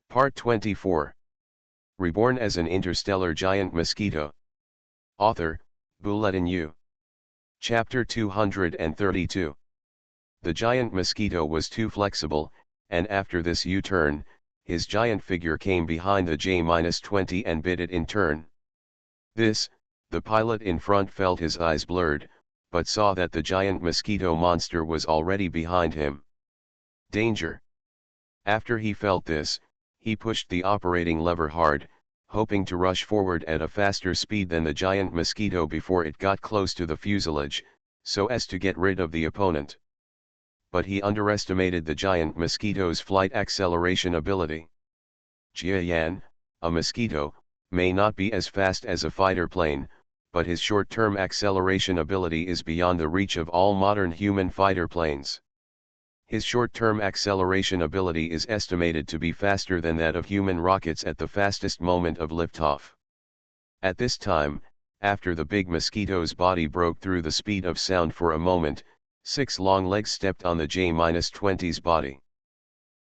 Part 24. Reborn as an interstellar giant mosquito. Author, Bulletin U. Chapter 232. The giant mosquito was too flexible, and after this U-turn, his giant figure came behind the J-20 and bit it in turn. This, the pilot in front felt his eyes blurred, but saw that the giant mosquito monster was already behind him. Danger. After he felt this, he pushed the operating lever hard, hoping to rush forward at a faster speed than the giant mosquito before it got close to the fuselage, so as to get rid of the opponent. But he underestimated the giant mosquito's flight acceleration ability. Jiayan, a mosquito, may not be as fast as a fighter plane, but his short-term acceleration ability is beyond the reach of all modern human fighter planes. His short-term acceleration ability is estimated to be faster than that of human rockets at the fastest moment of liftoff. At this time, after the big mosquito's body broke through the speed of sound for a moment, 6 long legs stepped on the J-20's body.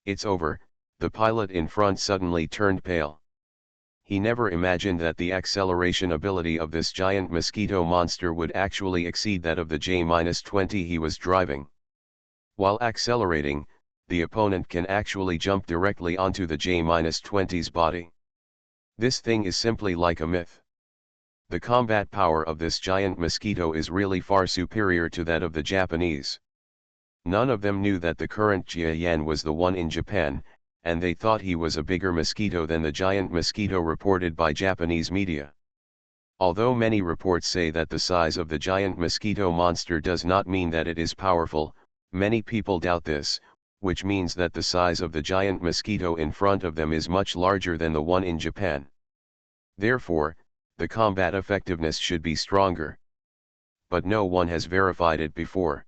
"It's over," the pilot in front suddenly turned pale. He never imagined that the acceleration ability of this giant mosquito monster would actually exceed that of the J-20 he was driving. While accelerating, the opponent can actually jump directly onto the J-20's body. This thing is simply like a myth. The combat power of this giant mosquito is really far superior to that of the Japanese. None of them knew that the current Jiayan was the one in Japan, and they thought he was a bigger mosquito than the giant mosquito reported by Japanese media. Although many reports say that the size of the giant mosquito monster does not mean that it is powerful, many people doubt this, which means that the size of the giant mosquito in front of them is much larger than the one in Japan. Therefore, the combat effectiveness should be stronger. But no one has verified it before.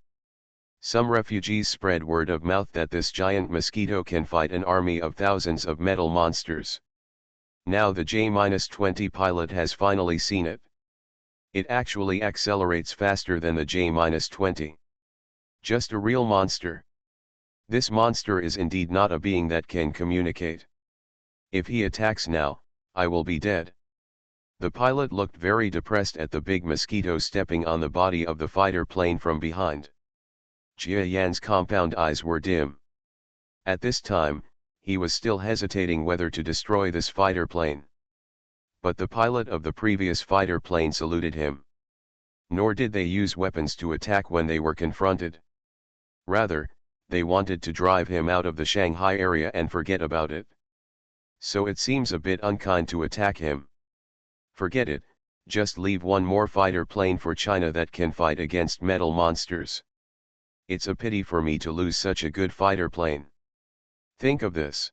Some refugees spread word of mouth that this giant mosquito can fight an army of thousands of metal monsters. Now the J-20 pilot has finally seen it. It actually accelerates faster than the J-20. Just a real monster. This monster is indeed not a being that can communicate. If he attacks now, I will be dead. The pilot looked very depressed at the big mosquito stepping on the body of the fighter plane from behind. Jiayan's compound eyes were dim. At this time, he was still hesitating whether to destroy this fighter plane. But the pilot of the previous fighter plane saluted him. Nor did they use weapons to attack when they were confronted. Rather, they wanted to drive him out of the Shanghai area and forget about it. So it seems a bit unkind to attack him. Forget it, just leave one more fighter plane for China that can fight against metal monsters. It's a pity for me to lose such a good fighter plane. Think of this.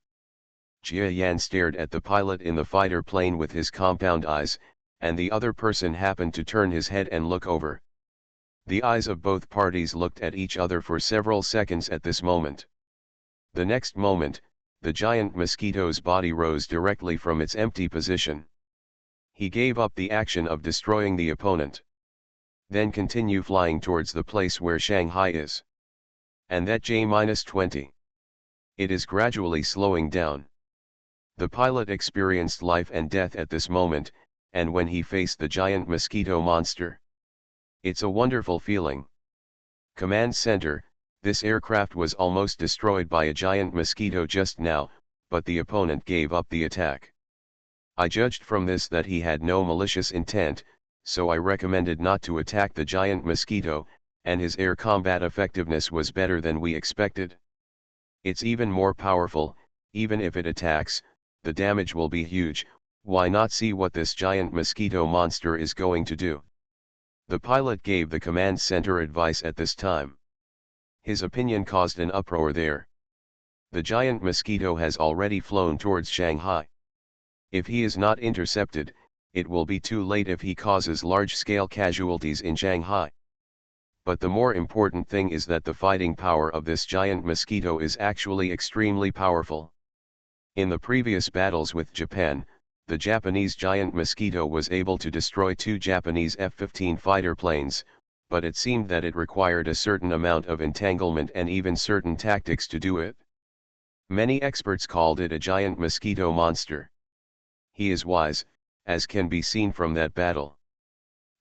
Jiayan stared at the pilot in the fighter plane with his compound eyes, and the other person happened to turn his head and look over. The eyes of both parties looked at each other for several seconds at this moment. The next moment, the giant mosquito's body rose directly from its empty position. He gave up the action of destroying the opponent. Then continue flying towards the place where Shanghai is. And that J-20. It is gradually slowing down. The pilot experienced life and death at this moment, and when he faced the giant mosquito monster. It's a wonderful feeling. Command Center, this aircraft was almost destroyed by a giant mosquito just now, but the opponent gave up the attack. I judged from this that he had no malicious intent, so I recommended not to attack the giant mosquito, and his air combat effectiveness was better than we expected. It's even more powerful, even if it attacks, the damage will be huge. Why not see what this giant mosquito monster is going to do? The pilot gave the command center advice at this time. His opinion caused an uproar there. The giant mosquito has already flown towards Shanghai. If he is not intercepted, it will be too late if he causes large-scale casualties in Shanghai. But the more important thing is that the fighting power of this giant mosquito is actually extremely powerful. In the previous battles with Japan, the Japanese giant mosquito was able to destroy 2 Japanese F-15 fighter planes, but it seemed that it required a certain amount of entanglement and even certain tactics to do it. Many experts called it a giant mosquito monster. He is wise, as can be seen from that battle.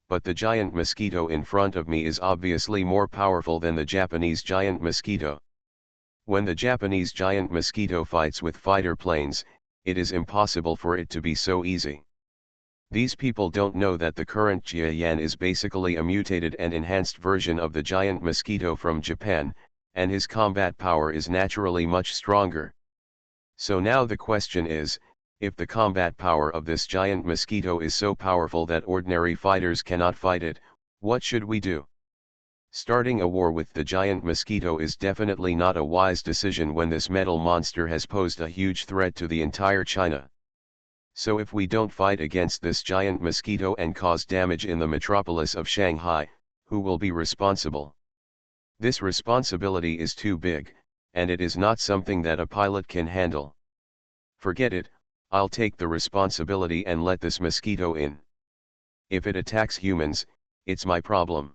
But the giant mosquito in front of me is obviously more powerful than the Japanese giant mosquito. When the Japanese giant mosquito fights with fighter planes, it is impossible for it to be so easy. These people don't know that the current Jiayan is basically a mutated and enhanced version of the giant mosquito from Japan, and his combat power is naturally much stronger. So now the question is, if the combat power of this giant mosquito is so powerful that ordinary fighters cannot fight it, what should we do? Starting a war with the giant mosquito is definitely not a wise decision when this metal monster has posed a huge threat to the entire China. So if we don't fight against this giant mosquito and cause damage in the metropolis of Shanghai, who will be responsible? This responsibility is too big, and it is not something that a pilot can handle. Forget it, I'll take the responsibility and let this mosquito in. If it attacks humans, it's my problem.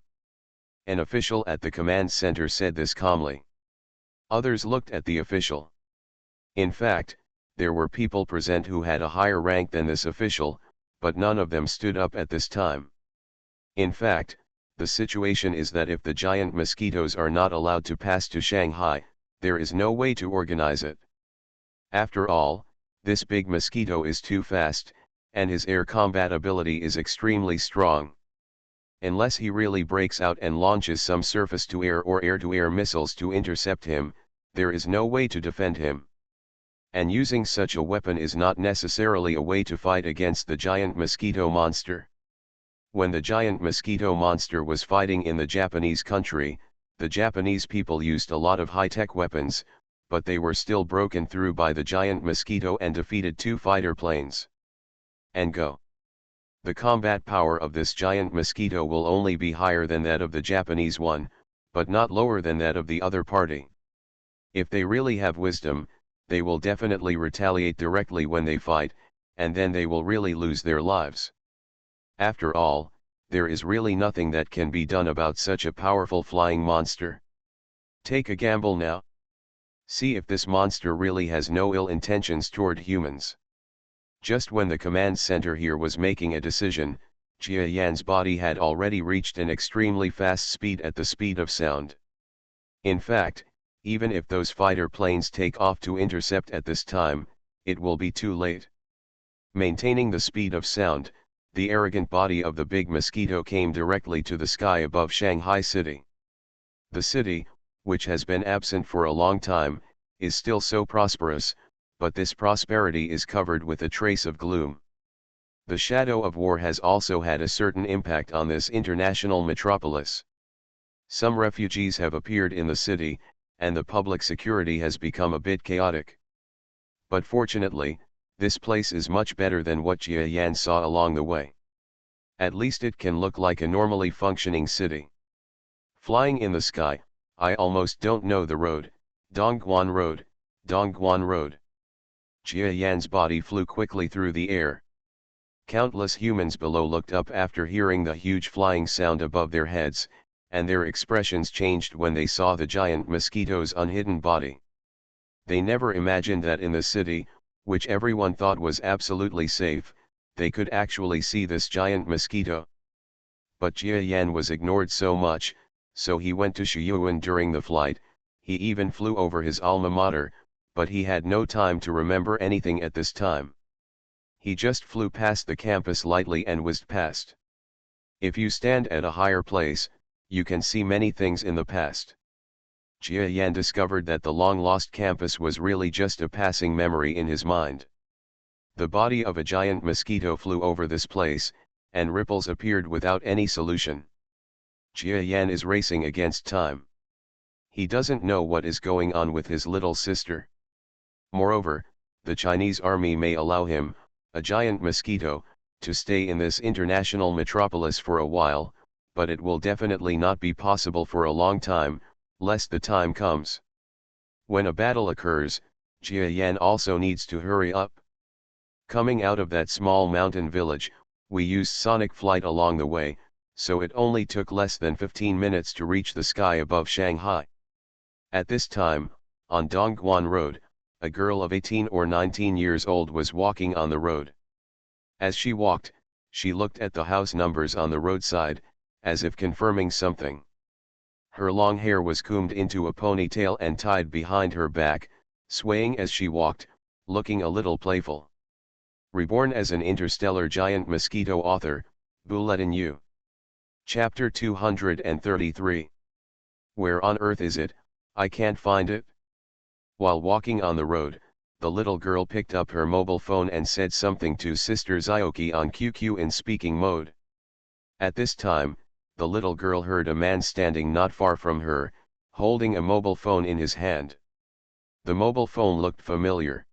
An official at the command center said this calmly. Others looked at the official. In fact, there were people present who had a higher rank than this official, but none of them stood up at this time. In fact, the situation is that if the giant mosquitoes are not allowed to pass to Shanghai, there is no way to organize it. After all, this big mosquito is too fast, and his air combat ability is extremely strong. Unless he really breaks out and launches some surface-to-air or air-to-air missiles to intercept him, there is no way to defend him. And using such a weapon is not necessarily a way to fight against the giant mosquito monster. When the giant mosquito monster was fighting in the Japanese country, the Japanese people used a lot of high-tech weapons, but they were still broken through by the giant mosquito and defeated 2 fighter planes. And go. The combat power of this giant mosquito will only be higher than that of the Japanese one, but not lower than that of the other party. If they really have wisdom, they will definitely retaliate directly when they fight, and then they will really lose their lives. After all, there is really nothing that can be done about such a powerful flying monster. Take a gamble now. See if this monster really has no ill intentions toward humans. Just when the command center here was making a decision, Jia Yan's body had already reached an extremely fast speed at the speed of sound. In fact, even if those fighter planes take off to intercept at this time, it will be too late. Maintaining the speed of sound, the arrogant body of the big mosquito came directly to the sky above Shanghai City. The city, which has been absent for a long time, is still so prosperous, but this prosperity is covered with a trace of gloom. The shadow of war has also had a certain impact on this international metropolis. Some refugees have appeared in the city, and the public security has become a bit chaotic. But fortunately, this place is much better than what Jia Yan saw along the way. At least it can look like a normally functioning city. Flying in the sky, I almost don't know the road, Dongguan Road, Dongguan Road. Jia Yan's body flew quickly through the air. Countless humans below looked up after hearing the huge flying sound above their heads, and their expressions changed when they saw the giant mosquito's unhidden body. They never imagined that in the city, which everyone thought was absolutely safe, they could actually see this giant mosquito. But Jia Yan was ignored so much, so he went to Shiyuan during the flight. He even flew over his alma mater, but he had no time to remember anything at this time. He just flew past the campus lightly and whizzed past. If you stand at a higher place, you can see many things in the past. Jia Yan discovered that the long-lost campus was really just a passing memory in his mind. The body of a giant mosquito flew over this place, and ripples appeared without any solution. Jia Yan is racing against time. He doesn't know what is going on with his little sister. Moreover, the Chinese army may allow him, a giant mosquito, to stay in this international metropolis for a while, but it will definitely not be possible for a long time, lest the time comes. When a battle occurs, Jia Yan also needs to hurry up. Coming out of that small mountain village, we used sonic flight along the way, so it only took less than 15 minutes to reach the sky above Shanghai. At this time, on Dongguan Road, a girl of 18 or 19 years old was walking on the road. As she walked, she looked at the house numbers on the roadside, as if confirming something. Her long hair was combed into a ponytail and tied behind her back, swaying as she walked, looking a little playful. Reborn as an interstellar giant mosquito. Author, Bulletin U. Chapter 233. Where on earth is it? I can't find it. While walking on the road, the little girl picked up her mobile phone and said something to Sister Zyuki on QQ in speaking mode. At this time, the little girl heard a man standing not far from her, holding a mobile phone in his hand. The mobile phone looked familiar.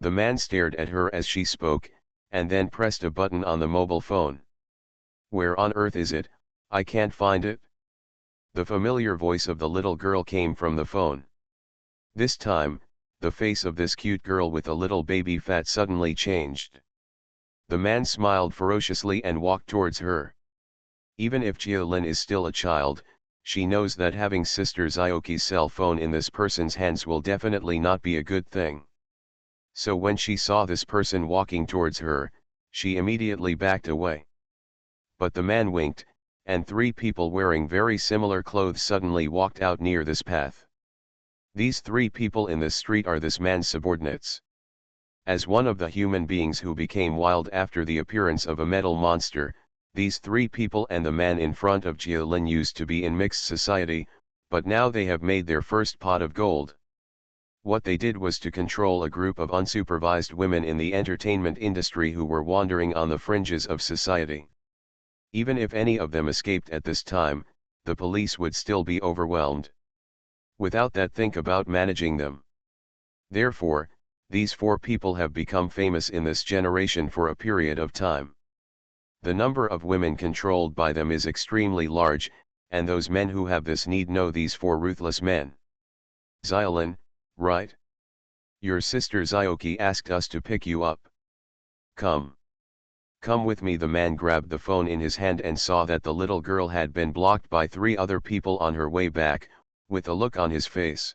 The man stared at her as she spoke, and then pressed a button on the mobile phone. Where on earth is it? I can't find it. The familiar voice of the little girl came from the phone. This time, the face of this cute girl with a little baby fat suddenly changed. The man smiled ferociously and walked towards her. Even if Jiolin is still a child, she knows that having Sister Zyuki's cell phone in this person's hands will definitely not be a good thing. So when she saw this person walking towards her, she immediately backed away. But the man winked, and 3 people wearing very similar clothes suddenly walked out near this path. These 3 people in this street are this man's subordinates. As one of the human beings who became wild after the appearance of a metal monster, these 3 people and the man in front of Jiolin used to be in mixed society, but now they have made their first pot of gold. What they did was to control a group of unsupervised women in the entertainment industry who were wandering on the fringes of society. Even if any of them escaped at this time, the police would still be overwhelmed. Without that, think about managing them. Therefore, these 4 people have become famous in this generation for a period of time. The number of women controlled by them is extremely large, and those men who have this need know these 4 ruthless men. Zyolin, right? Your sister Zyuki asked us to pick you up. Come. Come with me. The man grabbed the phone in his hand and saw that the little girl had been blocked by 3 other people on her way back, with a look on his face.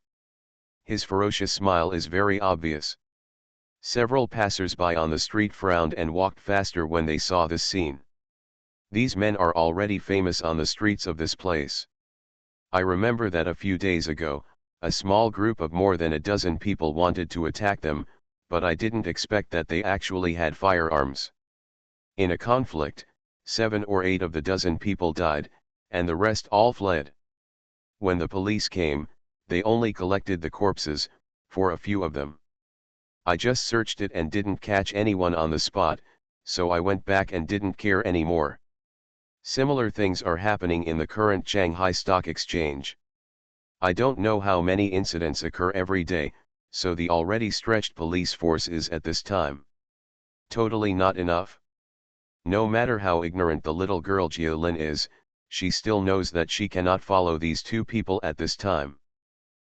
His ferocious smile is very obvious. Several passers-by on the street frowned and walked faster when they saw this scene. These men are already famous on the streets of this place. I remember that a few days ago, a small group of more than a dozen people wanted to attack them, but I didn't expect that they actually had firearms. In a conflict, 7 or 8 of the dozen people died, and the rest all fled. When the police came, they only collected the corpses, for a few of them. I just searched it and didn't catch anyone on the spot, so I went back and didn't care anymore. Similar things are happening in the current Shanghai Stock Exchange. I don't know how many incidents occur every day, so the already stretched police force is at this time totally not enough. No matter how ignorant the little girl Jiolin is, she still knows that she cannot follow these 2 people at this time.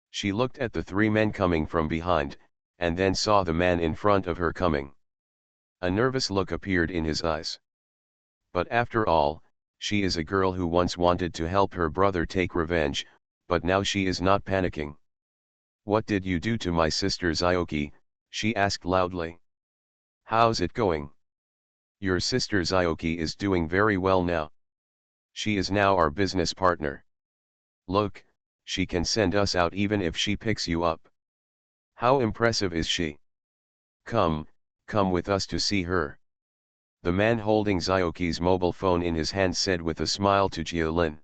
She looked at the 3 men coming from behind, and then saw the man in front of her coming. A nervous look appeared in his eyes. But after all, she is a girl who once wanted to help her brother take revenge, but now she is not panicking. What did you do to my sister Zyuki? She asked loudly. How's it going? Your sister Zyuki is doing very well now. She is now our business partner. Look, she can send us out even if she picks you up. How impressive is she? Come with us to see her. The man holding Zyuki's mobile phone in his hand said with a smile to Jiolin.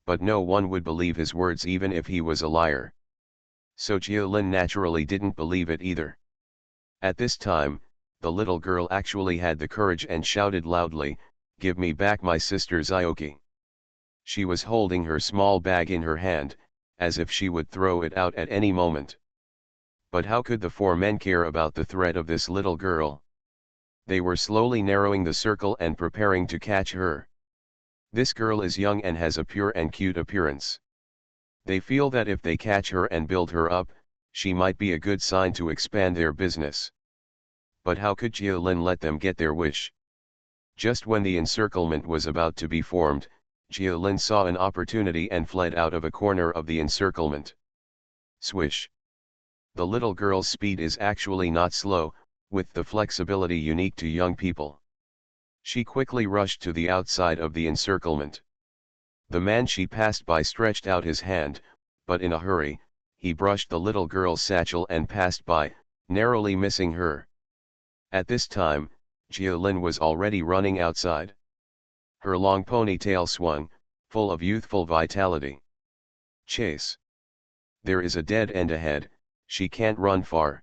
But no one would believe his words even if he was a liar. So Jiolin naturally didn't believe it either. At this time, the little girl actually had the courage and shouted loudly, "Give me back my sister Zyuki." She was holding her small bag in her hand, as if she would throw it out at any moment. But how could the 4 men care about the threat of this little girl? They were slowly narrowing the circle and preparing to catch her. This girl is young and has a pure and cute appearance. They feel that if they catch her and build her up, she might be a good sign to expand their business. But how could Jiolin let them get their wish? Just when the encirclement was about to be formed, Jiolin saw an opportunity and fled out of a corner of the encirclement. Swish! The little girl's speed is actually not slow, with the flexibility unique to young people. She quickly rushed to the outside of the encirclement. The man she passed by stretched out his hand, but in a hurry, he brushed the little girl's satchel and passed by, narrowly missing her. At this time, Jialin was already running outside. Her long ponytail swung, full of youthful vitality. Chase. There is a dead end ahead, she can't run far.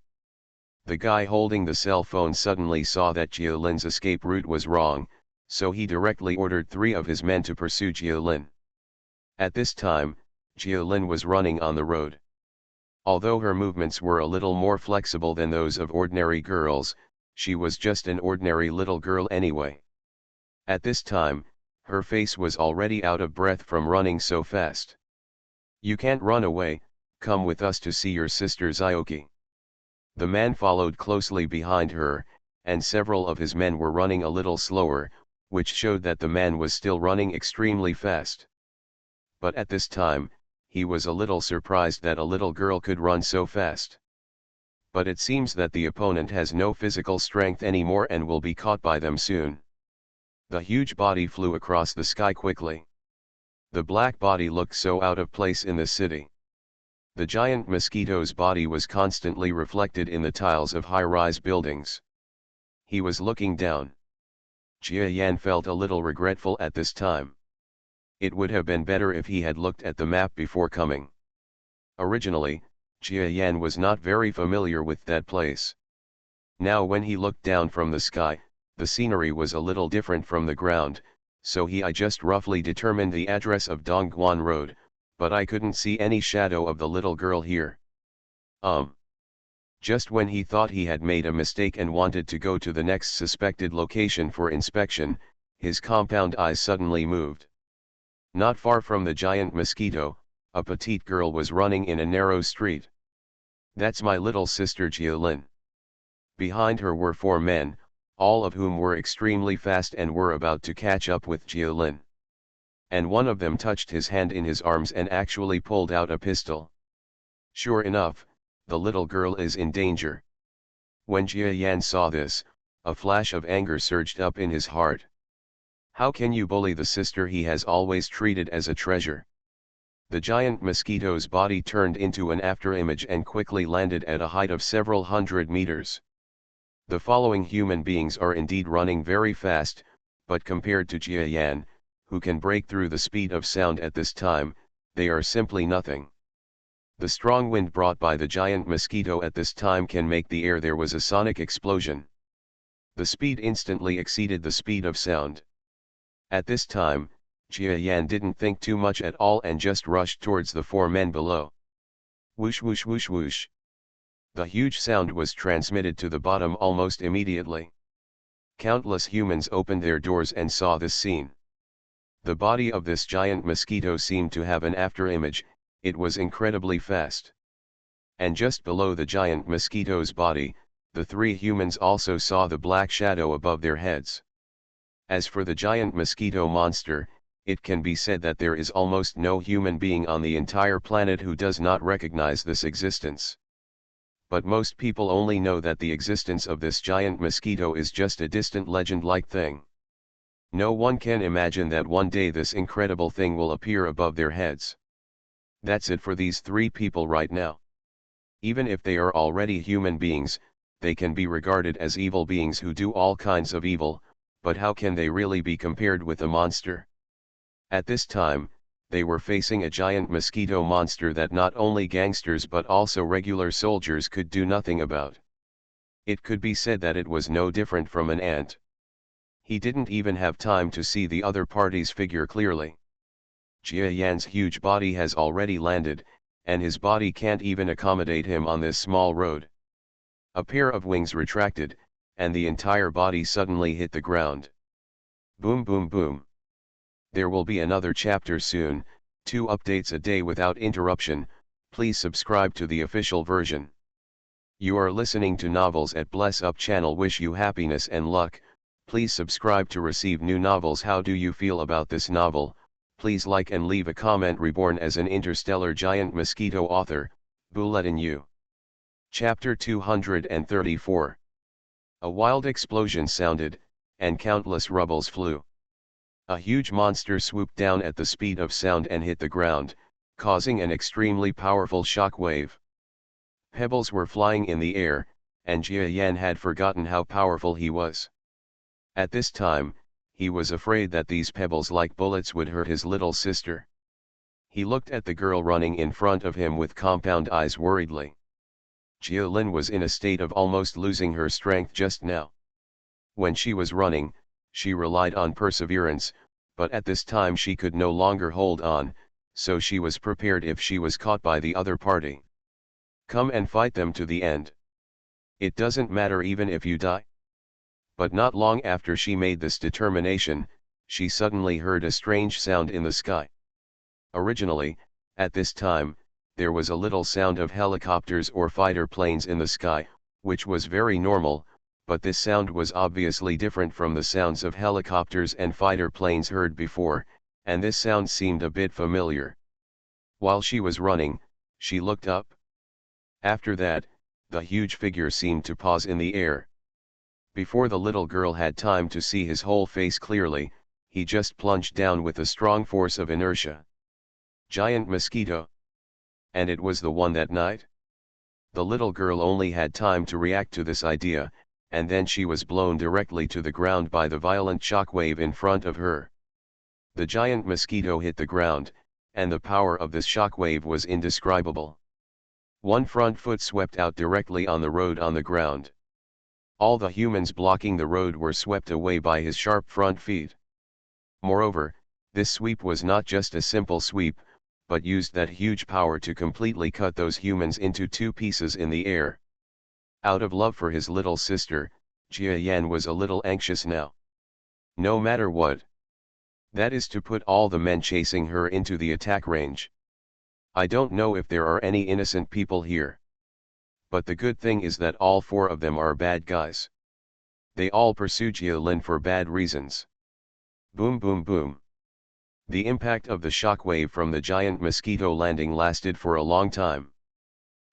The guy holding the cell phone suddenly saw that Jialin's escape route was wrong, so he directly ordered 3 of his men to pursue Jialin. At this time, Jialin was running on the road. Although her movements were a little more flexible than those of ordinary girls, she was just an ordinary little girl anyway. At this time, her face was already out of breath from running so fast. "You can't run away, come with us to see your sister Zyuki." The man followed closely behind her, and several of his men were running a little slower, which showed that the man was still running extremely fast. But at this time, he was a little surprised that a little girl could run so fast. But it seems that the opponent has no physical strength anymore and will be caught by them soon. The huge body flew across the sky quickly. The black body looked so out of place in the city. The giant mosquito's body was constantly reflected in the tiles of high-rise buildings. He was looking down. Jia Yan felt a little regretful at this time. It would have been better if he had looked at the map before coming. Originally, Jia Yan was not very familiar with that place. Now when he looked down from the sky, the scenery was a little different from the ground, so I just roughly determined the address of Dongguan Road, but I couldn't see any shadow of the little girl here. Just when he thought he had made a mistake and wanted to go to the next suspected location for inspection, his compound eyes suddenly moved. Not far from the giant mosquito, a petite girl was running in a narrow street. "That's my little sister Jialin." Behind her were 4 men, all of whom were extremely fast and were about to catch up with Jialin. And one of them touched his hand in his arms and actually pulled out a pistol. Sure enough, the little girl is in danger. When Jia Yan saw this, a flash of anger surged up in his heart. How can you bully the sister he has always treated as a treasure? The giant mosquito's body turned into an afterimage and quickly landed at a height of several hundred meters. The following human beings are indeed running very fast, but compared to Jia Yan, who can break through the speed of sound at this time, they are simply nothing. The strong wind brought by the giant mosquito at this time can make the air. There was a sonic explosion. The speed instantly exceeded the speed of sound. At this time, Jia Yan didn't think too much at all and just rushed towards the 4 men below. Whoosh whoosh whoosh whoosh. The huge sound was transmitted to the bottom almost immediately. Countless humans opened their doors and saw this scene. The body of this giant mosquito seemed to have an afterimage, it was incredibly fast. And just below the giant mosquito's body, the 3 humans also saw the black shadow above their heads. As for the giant mosquito monster, it can be said that there is almost no human being on the entire planet who does not recognize this existence. But most people only know that the existence of this giant mosquito is just a distant legend-like thing. No one can imagine that one day this incredible thing will appear above their heads. That's it for these 3 people right now. Even if they are already human beings, they can be regarded as evil beings who do all kinds of evil, but how can they really be compared with a monster? At this time, they were facing a giant mosquito monster that not only gangsters but also regular soldiers could do nothing about. It could be said that it was no different from an ant. He didn't even have time to see the other party's figure clearly. Jia Yan's huge body has already landed, and his body can't even accommodate him on this small road. A pair of wings retracted, and the entire body suddenly hit the ground. Boom boom boom. There will be another chapter soon, 2 updates a day without interruption. Please subscribe to the official version. You are listening to Novels at Bless Up channel. Wish you happiness and luck. Please subscribe to receive new novels. How do you feel about this novel? Please like and leave a comment. Reborn as an interstellar giant mosquito author, Buletin U. Chapter 234. A wild explosion sounded, and countless rubbles flew. A huge monster swooped down at the speed of sound and hit the ground, causing an extremely powerful shock wave. Pebbles were flying in the air, and Jia Yan had forgotten how powerful he was. At this time, he was afraid that these pebbles like bullets would hurt his little sister. He looked at the girl running in front of him with compound eyes worriedly. Jia Lin was in a state of almost losing her strength just now. When she was running, she relied on perseverance, but at this time she could no longer hold on, so she was prepared if she was caught by the other party. Come and fight them to the end. It doesn't matter even if you die. But not long after she made this determination, she suddenly heard a strange sound in the sky. Originally, at this time, there was a little sound of helicopters or fighter planes in the sky, which was very normal, but this sound was obviously different from the sounds of helicopters and fighter planes heard before, and this sound seemed a bit familiar. While she was running, she looked up. After that, the huge figure seemed to pause in the air. Before the little girl had time to see his whole face clearly, he just plunged down with a strong force of inertia. Giant Mosquito. And it was the one that night? The little girl only had time to react to this idea, and then she was blown directly to the ground by the violent shockwave in front of her. The giant mosquito hit the ground, and the power of this shockwave was indescribable. One front foot swept out directly on the road on the ground. All the humans blocking the road were swept away by his sharp front feet. Moreover, this sweep was not just a simple sweep, but used that huge power to completely cut those humans into two pieces in the air. Out of love for his little sister, Jia Yan was a little anxious now. No matter what. That is to put all the men chasing her into the attack range. I don't know if there are any innocent people here. But the good thing is that all four of them are bad guys. They all pursue Jia Lin for bad reasons. Boom boom boom. The impact of the shockwave from the giant mosquito landing lasted for a long time.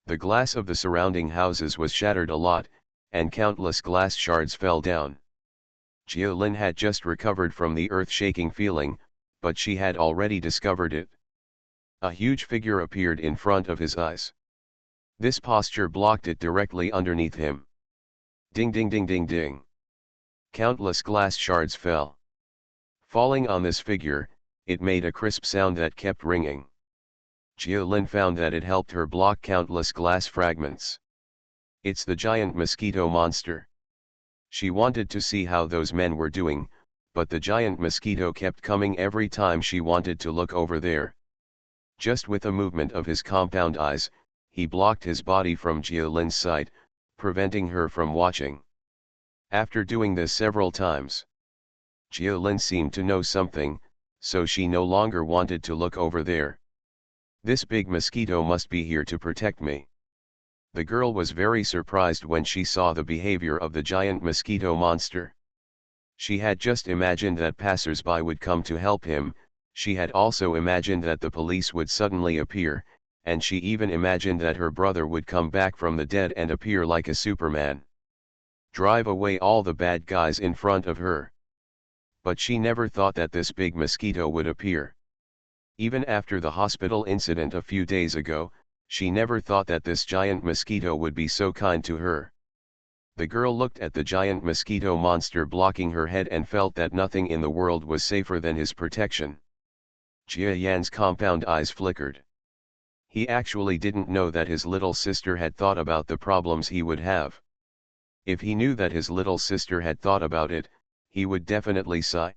The glass of the surrounding houses was shattered a lot, and countless glass shards fell down. Jia Lin had just recovered from the earth-shaking feeling, but she had already discovered it. A huge figure appeared in front of his eyes. This posture blocked it directly underneath him. Ding ding ding ding ding. Countless glass shards fell. Falling on this figure, it made a crisp sound that kept ringing. Jia Lin found that it helped her block countless glass fragments. It's the giant mosquito monster. She wanted to see how those men were doing, but the giant mosquito kept coming every time she wanted to look over there. Just with a movement of his compound eyes, he blocked his body from Jia Lin's sight, preventing her from watching. After doing this several times, Jia Lin seemed to know something, so she no longer wanted to look over there. This big mosquito must be here to protect me. The girl was very surprised when she saw the behavior of the giant mosquito monster. She had just imagined that passers-by would come to help him, she had also imagined that the police would suddenly appear, and she even imagined that her brother would come back from the dead and appear like a Superman. Drive away all the bad guys in front of her. But she never thought that this big mosquito would appear. Even after the hospital incident a few days ago, she never thought that this giant mosquito would be so kind to her. The girl looked at the giant mosquito monster blocking her head and felt that nothing in the world was safer than his protection. Jia Yan's compound eyes flickered. He actually didn't know that his little sister had thought about the problems he would have. If he knew that his little sister had thought about it, he would definitely sigh.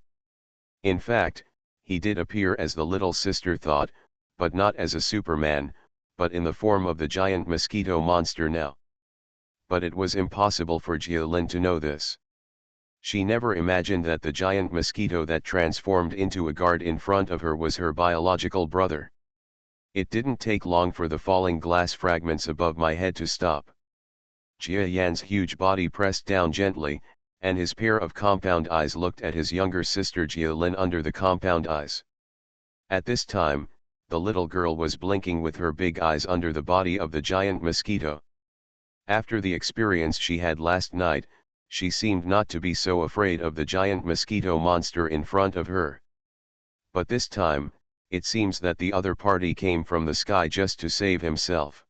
In fact, he did appear as the little sister thought, but not as a Superman, but in the form of the giant mosquito monster now. But it was impossible for Jia Lin to know this. She never imagined that the giant mosquito that transformed into a guard in front of her was her biological brother. It didn't take long for the falling glass fragments above my head to stop. Jia Yan's huge body pressed down gently, and his pair of compound eyes looked at his younger sister Jia Lin under the compound eyes. At this time, the little girl was blinking with her big eyes under the body of the giant mosquito. After the experience she had last night, she seemed not to be so afraid of the giant mosquito monster in front of her. But this time, it seems that the other party came from the sky just to save himself.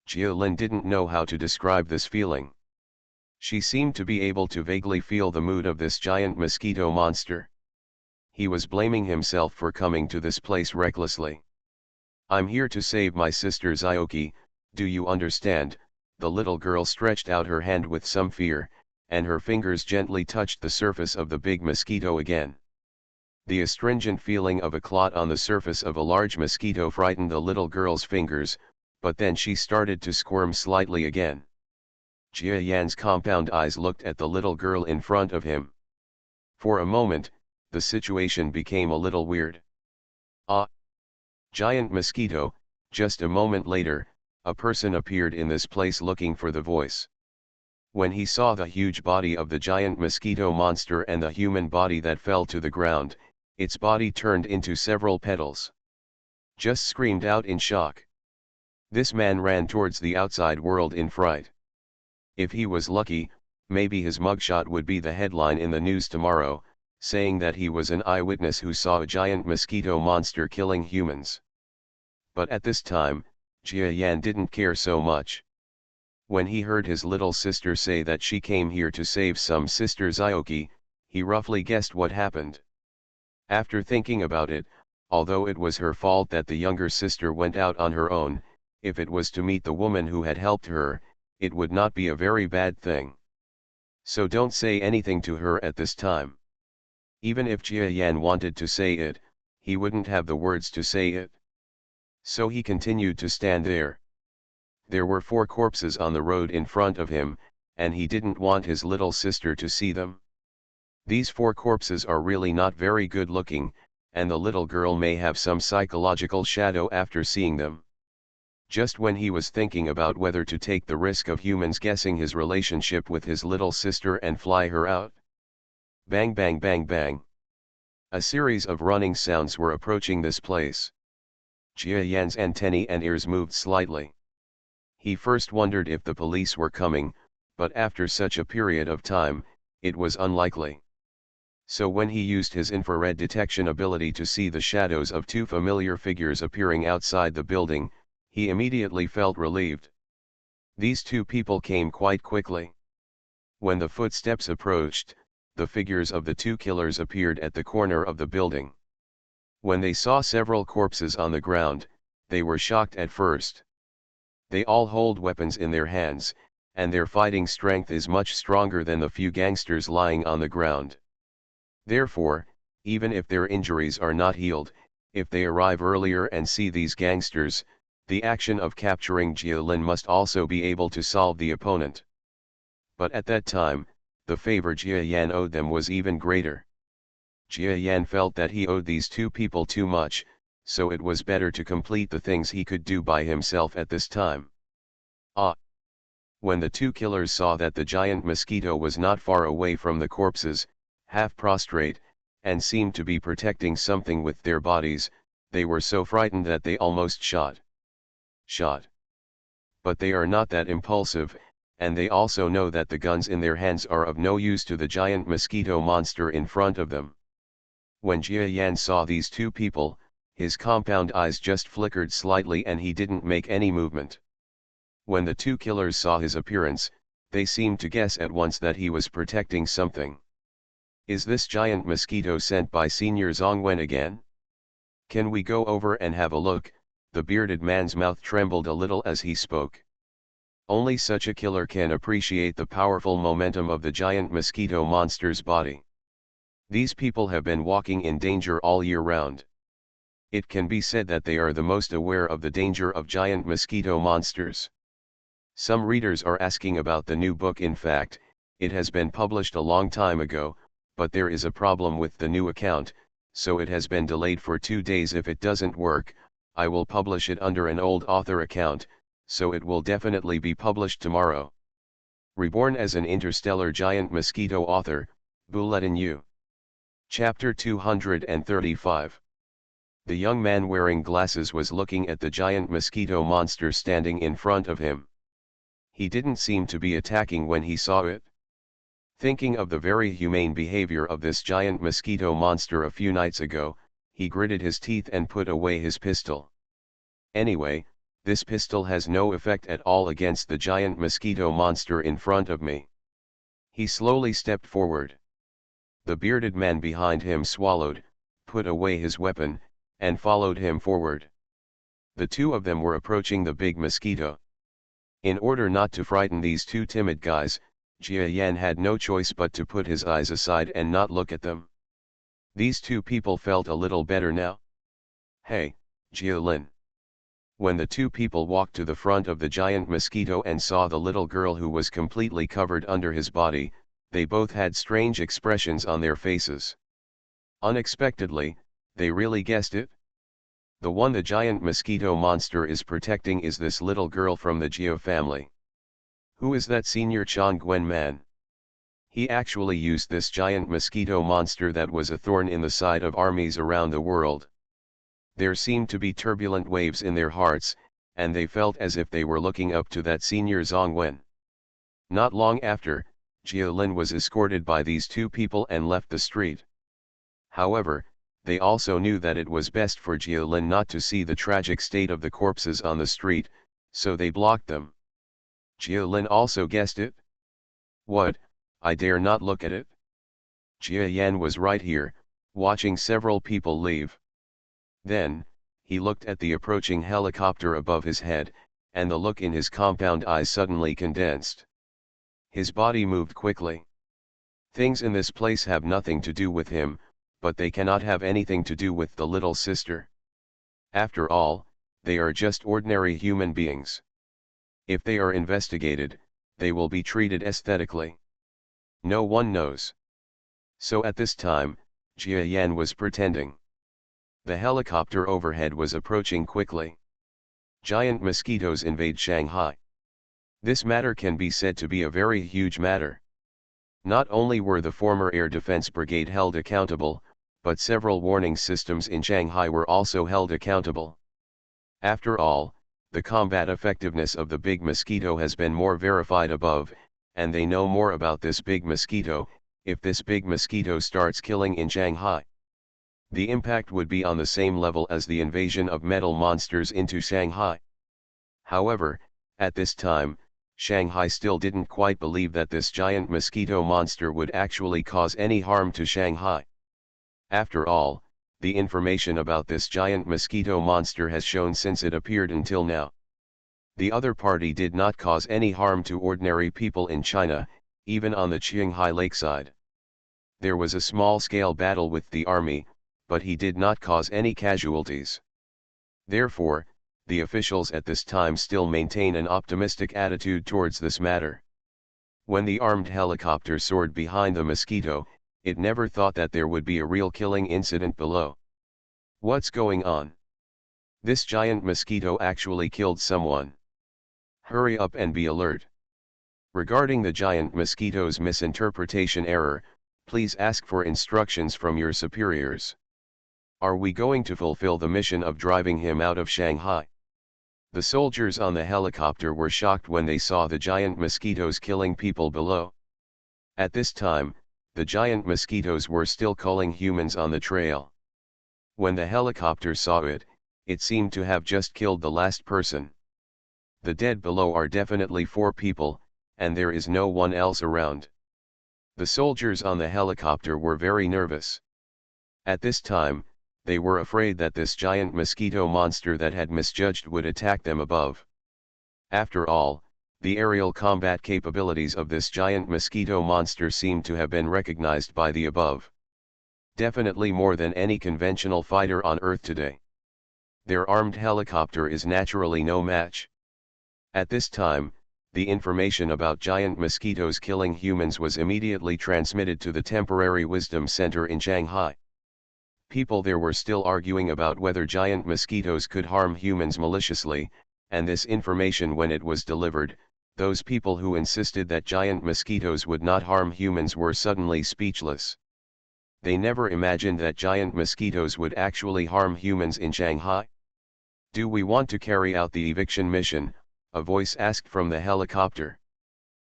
Jialin didn't know how to describe this feeling. She seemed to be able to vaguely feel the mood of this giant mosquito monster. He was blaming himself for coming to this place recklessly. "I'm here to save my sister Zyoki, do you understand?" The little girl stretched out her hand with some fear, and her fingers gently touched the surface of the big mosquito again. The astringent feeling of a clot on the surface of a large mosquito frightened the little girl's fingers, but then she started to squirm slightly again. Jia Yan's compound eyes looked at the little girl in front of him. For a moment, the situation became a little weird. Ah! Giant mosquito. Just a moment later, a person appeared in this place looking for the voice. When he saw the huge body of the giant mosquito monster and the human body that fell to the ground, its body turned into several petals. Just screamed out in shock. This man ran towards the outside world in fright. If he was lucky, maybe his mugshot would be the headline in the news tomorrow, saying that he was an eyewitness who saw a giant mosquito monster killing humans. But at this time, Jia Yan didn't care so much. When he heard his little sister say that she came here to save some sister Zyoki, he roughly guessed what happened. After thinking about it, although it was her fault that the younger sister went out on her own, if it was to meet the woman who had helped her, it would not be a very bad thing. So don't say anything to her at this time. Even if Jia Yan wanted to say it, he wouldn't have the words to say it. So he continued to stand there. There were 4 corpses on the road in front of him, and he didn't want his little sister to see them. These 4 corpses are really not very good looking, and the little girl may have some psychological shadow after seeing them. Just when he was thinking about whether to take the risk of humans guessing his relationship with his little sister and fly her out. Bang bang bang bang. A series of running sounds were approaching this place. Jia Yan's antennae and ears moved slightly. He first wondered if the police were coming, but after such a period of time, it was unlikely. So when he used his infrared detection ability to see the shadows of 2 familiar figures appearing outside the building, he immediately felt relieved. These 2 people came quite quickly. When the footsteps approached, the figures of the 2 killers appeared at the corner of the building. When they saw several corpses on the ground, they were shocked at first. They all hold weapons in their hands, and their fighting strength is much stronger than the few gangsters lying on the ground. Therefore, even if their injuries are not healed, if they arrive earlier and see these gangsters, the action of capturing Jialin must also be able to solve the opponent. But at that time, the favor Jia Yan owed them was even greater. Jia Yan felt that he owed these 2 people too much, so it was better to complete the things he could do by himself at this time. Ah! When the 2 killers saw that the giant mosquito was not far away from the corpses, half prostrate, and seemed to be protecting something with their bodies, they were so frightened that they almost shot. But they are not that impulsive, and they also know that the guns in their hands are of no use to the giant mosquito monster in front of them. When Jia Yan saw these 2 people, his compound eyes just flickered slightly and he didn't make any movement. When the 2 killers saw his appearance, they seemed to guess at once that he was protecting something. Is this giant mosquito sent by Senior Zongwen again? Can we go over and have a look? The bearded man's mouth trembled a little as he spoke. Only such a killer can appreciate the powerful momentum of the giant mosquito monster's body. These people have been walking in danger all year round. It can be said that they are the most aware of the danger of giant mosquito monsters. Some readers are asking about the new book. In fact, it has been published a long time ago, but there is a problem with the new account, so it has been delayed for 2 days. If it doesn't work, I will publish it under an old author account, so it will definitely be published tomorrow. Reborn as an interstellar giant mosquito author, Bulletin U. Chapter 235. The young man wearing glasses was looking at the giant mosquito monster standing in front of him. He didn't seem to be attacking when he saw it. Thinking of the very humane behavior of this giant mosquito monster a few nights ago, he gritted his teeth and put away his pistol. Anyway, this pistol has no effect at all against the giant mosquito monster in front of me. He slowly stepped forward. The bearded man behind him swallowed, put away his weapon, and followed him forward. The two of them were approaching the big mosquito. In order not to frighten these two timid guys, Jia Yan had no choice but to put his eyes aside and not look at them. These two people felt a little better now. Hey, Jia Lin. When the two people walked to the front of the giant mosquito and saw the little girl who was completely covered under his body, they both had strange expressions on their faces. Unexpectedly, they really guessed it. The one the giant mosquito monster is protecting is this little girl from the Jia family. Who is that senior Chang Gwen man? He actually used this giant mosquito monster that was a thorn in the side of armies around the world. There seemed to be turbulent waves in their hearts, and they felt as if they were looking up to that senior Zhang Wen. Not long after, Jia Lin was escorted by these two people and left the street. However, they also knew that it was best for Jia Lin not to see the tragic state of the corpses on the street, so they blocked them. Jia Lin also guessed it. What, I dare not look at it? Jia Yan was right here, watching several people leave. Then, he looked at the approaching helicopter above his head, and the look in his compound eyes suddenly condensed. His body moved quickly. Things in this place have nothing to do with him, but they cannot have anything to do with the little sister. After all, they are just ordinary human beings. If they are investigated, they will be treated aesthetically. No one knows. So at this time, Jia Yan was pretending. The helicopter overhead was approaching quickly. Giant mosquitoes invade Shanghai. This matter can be said to be a very huge matter. Not only were the former Air Defense Brigade held accountable, but several warning systems in Shanghai were also held accountable. After all, the combat effectiveness of the big mosquito has been more verified above, and they know more about this big mosquito. If this big mosquito starts killing in Shanghai, the impact would be on the same level as the invasion of metal monsters into Shanghai. However, at this time, Shanghai still didn't quite believe that this giant mosquito monster would actually cause any harm to Shanghai. After all, the information about this giant mosquito monster has shown since it appeared until now. The other party did not cause any harm to ordinary people in China, even on the Qinghai lakeside. There was a small-scale battle with the army, but he did not cause any casualties. Therefore, the officials at this time still maintain an optimistic attitude towards this matter. When the armed helicopter soared behind the mosquito, it never thought that there would be a real killing incident below. What's going on? This giant mosquito actually killed someone. Hurry up and be alert. Regarding the giant mosquito's misinterpretation error, please ask for instructions from your superiors. Are we going to fulfill the mission of driving him out of Shanghai? The soldiers on the helicopter were shocked when they saw the giant mosquitoes killing people below. At this time, the giant mosquitoes were still culling humans on the trail. When the helicopter saw it, it seemed to have just killed the last person. The dead below are definitely 4 people, and there is no one else around. The soldiers on the helicopter were very nervous. At this time, they were afraid that this giant mosquito monster that had misjudged would attack them above. After all, the aerial combat capabilities of this giant mosquito monster seemed to have been recognized by the above. Definitely more than any conventional fighter on Earth today. Their armed helicopter is naturally no match. At this time, the information about giant mosquitoes killing humans was immediately transmitted to the Temporary Wisdom Center in Shanghai. People there were still arguing about whether giant mosquitoes could harm humans maliciously, and this information, when it was delivered, those people who insisted that giant mosquitoes would not harm humans were suddenly speechless. They never imagined that giant mosquitoes would actually harm humans in Shanghai. Do we want to carry out the eviction mission, a voice asked from the helicopter.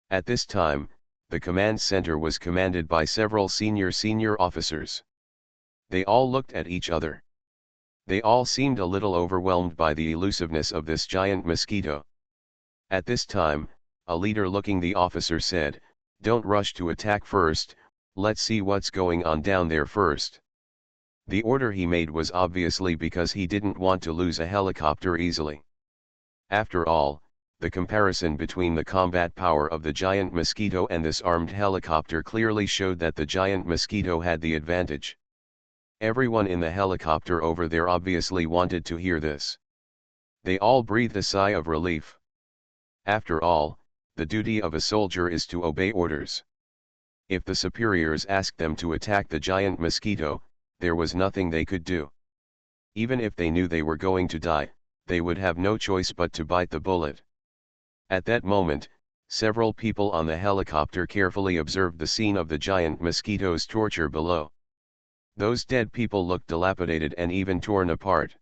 At this time, the command center was commanded by several senior officers. They all looked at each other. They all seemed a little overwhelmed by the elusiveness of this giant mosquito. At this time, a leader-looking the officer said, "Don't rush to attack first, let's see what's going on down there first." The order he made was obviously because he didn't want to lose a helicopter easily. After all, the comparison between the combat power of the giant mosquito and this armed helicopter clearly showed that the giant mosquito had the advantage. Everyone in the helicopter over there obviously wanted to hear this. They all breathed a sigh of relief. After all, the duty of a soldier is to obey orders. If the superiors asked them to attack the giant mosquito, there was nothing they could do. Even if they knew they were going to die, they would have no choice but to bite the bullet. At that moment, several people on the helicopter carefully observed the scene of the giant mosquito's torture below. Those dead people looked dilapidated and even torn apart.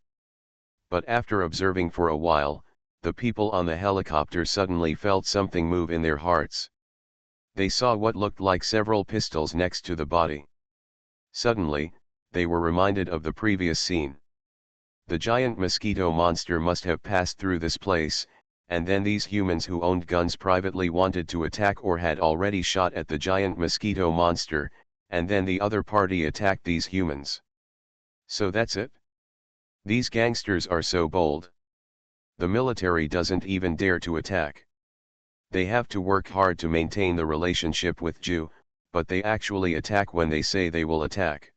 But after observing for a while, the people on the helicopter suddenly felt something move in their hearts. They saw what looked like several pistols next to the body. Suddenly, they were reminded of the previous scene. The giant mosquito monster must have passed through this place, and then these humans who owned guns privately wanted to attack or had already shot at the giant mosquito monster, and then the other party attacked these humans. So that's it? These gangsters are so bold. The military doesn't even dare to attack. They have to work hard to maintain the relationship with Jew, but they actually attack when they say they will attack.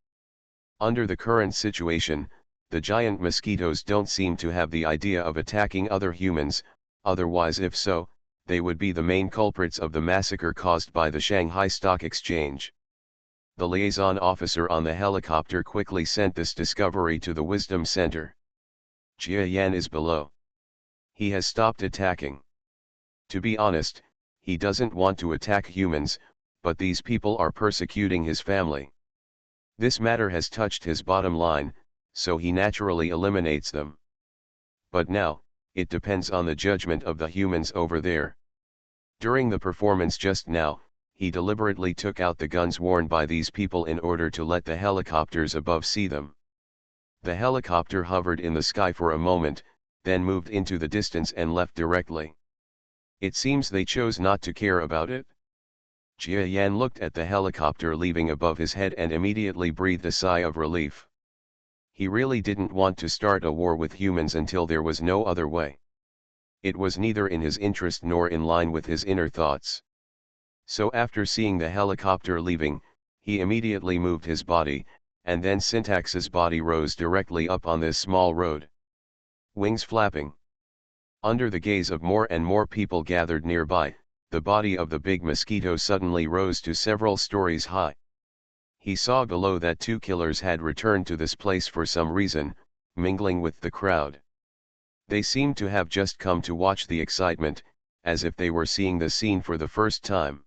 Under the current situation, the giant mosquitoes don't seem to have the idea of attacking other humans, otherwise if so, they would be the main culprits of the massacre caused by the Shanghai Stock Exchange. The liaison officer on the helicopter quickly sent this discovery to the Wisdom Center. Jia Yan is below. He has stopped attacking. To be honest, he doesn't want to attack humans, but these people are persecuting his family. This matter has touched his bottom line, so he naturally eliminates them. But now, it depends on the judgment of the humans over there. During the performance just now, he deliberately took out the guns worn by these people in order to let the helicopters above see them. The helicopter hovered in the sky for a moment, then moved into the distance and left directly. It seems they chose not to care about it. Jia Yan looked at the helicopter leaving above his head and immediately breathed a sigh of relief. He really didn't want to start a war with humans until there was no other way. It was neither in his interest nor in line with his inner thoughts. So after seeing the helicopter leaving, he immediately moved his body, and then Syntax's body rose directly up on this small road. Wings flapping. Under the gaze of more and more people gathered nearby, the body of the big mosquito suddenly rose to several stories high. He saw below that two killers had returned to this place for some reason, mingling with the crowd. They seemed to have just come to watch the excitement, as if they were seeing the scene for the first time.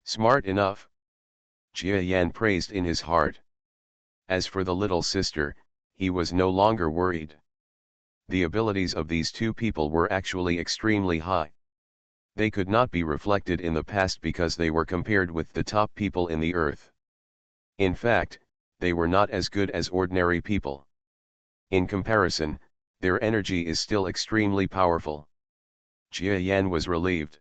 Smart enough. Jia Yan praised in his heart. As for the little sister, he was no longer worried. The abilities of these two people were actually extremely high. They could not be reflected in the past because they were compared with the top people in the earth. In fact, they were not as good as ordinary people. In comparison, their energy is still extremely powerful. Jia Yan was relieved.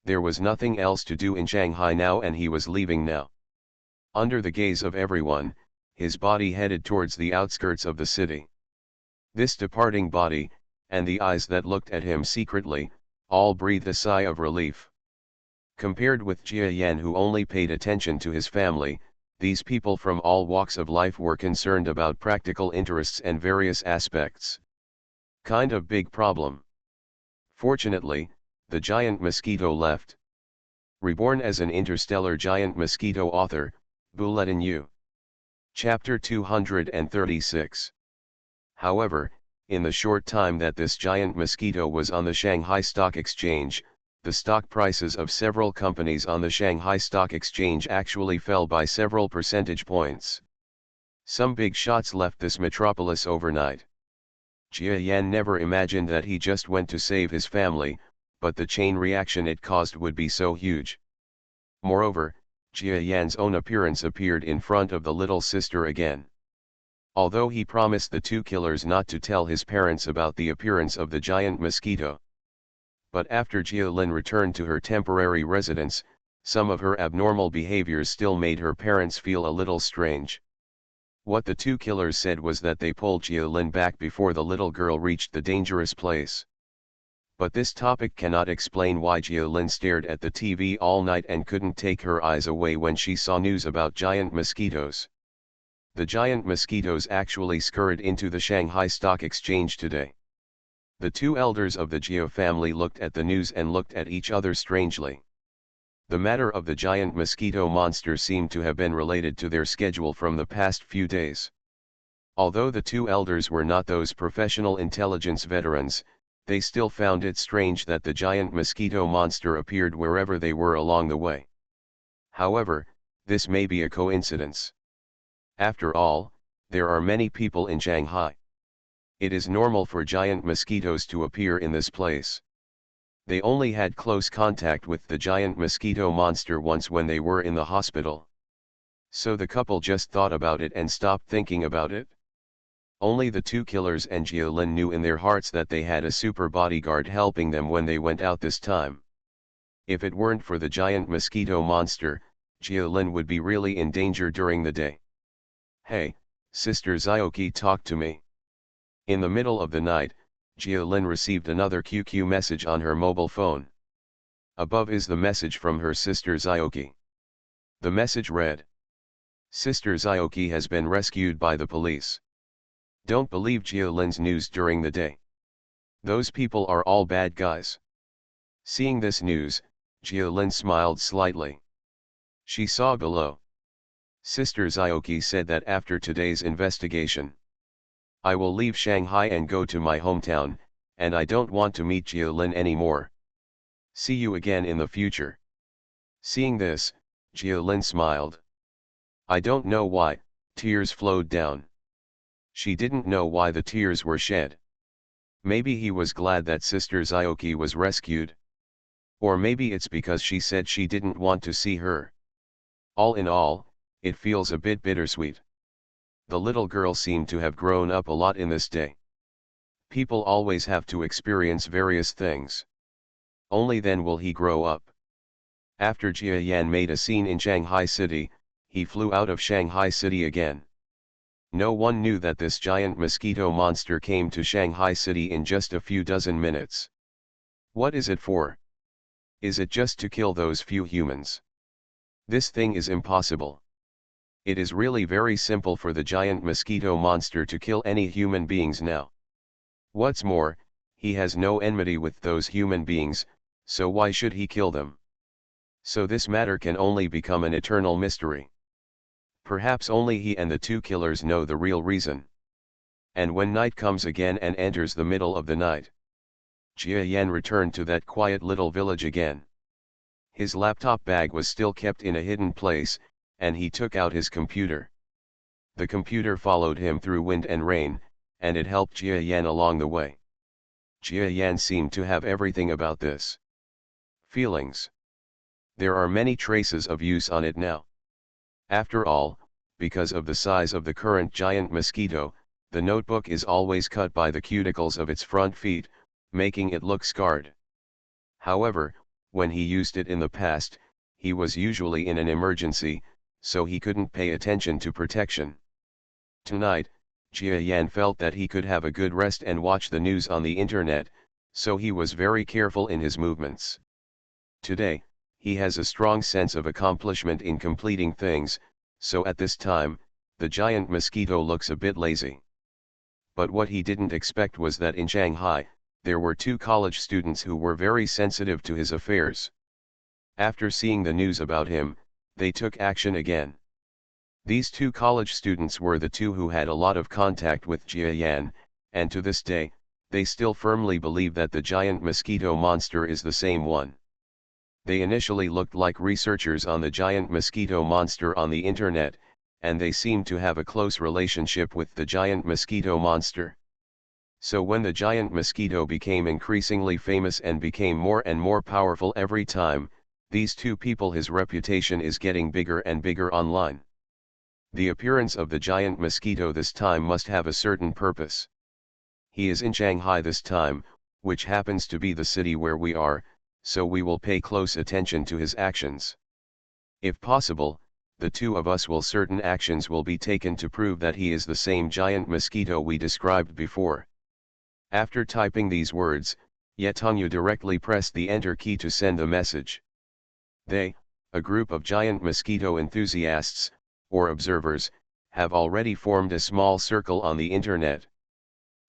There was nothing else to do in Shanghai now and he was leaving now. Under the gaze of everyone, his body headed towards the outskirts of the city. This departing body, and the eyes that looked at him secretly, all breathed a sigh of relief. Compared with Jia Yan who only paid attention to his family, these people from all walks of life were concerned about practical interests and various aspects. Kind of big problem. Fortunately, the giant mosquito left. Reborn as an interstellar giant mosquito author, Bulletin U. Chapter 236. However, in the short time that this giant mosquito was on the Shanghai Stock Exchange, the stock prices of several companies on the Shanghai Stock Exchange actually fell by several percentage points. Some big shots left this metropolis overnight. Jia Yan never imagined that he just went to save his family, but the chain reaction it caused would be so huge. Moreover, Jia Yan's own appearance appeared in front of the little sister again. Although he promised the two killers not to tell his parents about the appearance of the giant mosquito. But after Jia Lin returned to her temporary residence, some of her abnormal behaviors still made her parents feel a little strange. What the two killers said was that they pulled Jia Lin back before the little girl reached the dangerous place. But this topic cannot explain why Jia Lin stared at the TV all night and couldn't take her eyes away when she saw news about giant mosquitoes. The giant mosquitoes actually scurried into the Shanghai Stock Exchange today. The two elders of the Jia family looked at the news and looked at each other strangely. The matter of the giant mosquito monster seemed to have been related to their schedule from the past few days. Although the two elders were not those professional intelligence veterans, they still found it strange that the giant mosquito monster appeared wherever they were along the way. However, this may be a coincidence. After all, there are many people in Shanghai. It is normal for giant mosquitoes to appear in this place. They only had close contact with the giant mosquito monster once when they were in the hospital. So the couple just thought about it and stopped thinking about it. Only the two killers and Jia Lin knew in their hearts that they had a super bodyguard helping them when they went out this time. If it weren't for the giant mosquito monster, Jia Lin would be really in danger during the day. "Hey, Sister Zioki, talk to me." In the middle of the night, Jia Lin received another QQ message on her mobile phone. Above is the message from her sister Zioki. The message read, "Sister Zioki has been rescued by the police. Don't believe Jia Lin's news during the day. Those people are all bad guys." Seeing this news, Jia Lin smiled slightly. She saw below. Sister Zioki said that after today's investigation, I will leave Shanghai and go to my hometown, and I don't want to meet Jia Lin anymore. See you again in the future. Seeing this, Jia Lin smiled. I don't know why, tears flowed down. She didn't know why the tears were shed. Maybe he was glad that Sister Zioki was rescued. Or maybe it's because she said she didn't want to see her. All in all, it feels a bit bittersweet. The little girl seemed to have grown up a lot in this day. People always have to experience various things. Only then will he grow up. After Jia Yan made a scene in Shanghai City, he flew out of Shanghai City again. No one knew that this giant mosquito monster came to Shanghai City in just a few dozen minutes. What is it for? Is it just to kill those few humans? This thing is impossible. It is really very simple for the giant mosquito monster to kill any human beings now. What's more, he has no enmity with those human beings, so why should he kill them? So this matter can only become an eternal mystery. Perhaps only he and the two killers know the real reason. And when night comes again and enters the middle of the night, Jia Yan returned to that quiet little village again. His laptop bag was still kept in a hidden place, and he took out his computer. The computer followed him through wind and rain, and it helped Jia Yan along the way. Jia Yan seemed to have everything about this. Feelings. There are many traces of use on it now. After all, because of the size of the current giant mosquito, the notebook is always cut by the cuticles of its front feet, making it look scarred. However, when he used it in the past, he was usually in an emergency, so he couldn't pay attention to protection. Tonight, Jia Yan felt that he could have a good rest and watch the news on the internet, so he was very careful in his movements. Today, he has a strong sense of accomplishment in completing things, so at this time, the giant mosquito looks a bit lazy. But what he didn't expect was that in Shanghai, there were two college students who were very sensitive to his affairs. After seeing the news about him, they took action again. These two college students were the two who had a lot of contact with Jia Yan, and to this day, they still firmly believe that the giant mosquito monster is the same one. They initially looked like researchers on the giant mosquito monster on the internet, and they seemed to have a close relationship with the giant mosquito monster. So when the giant mosquito became increasingly famous and became more and more powerful every time, these two people, his reputation is getting bigger and bigger online. The appearance of the giant mosquito this time must have a certain purpose. He is in Shanghai this time, which happens to be the city where we are, so we will pay close attention to his actions. If possible, the two of us will certain actions will be taken to prove that he is the same giant mosquito we described before. After typing these words, Yetongyu directly pressed the enter key to send the message. They, a group of giant mosquito enthusiasts, or observers, have already formed a small circle on the internet.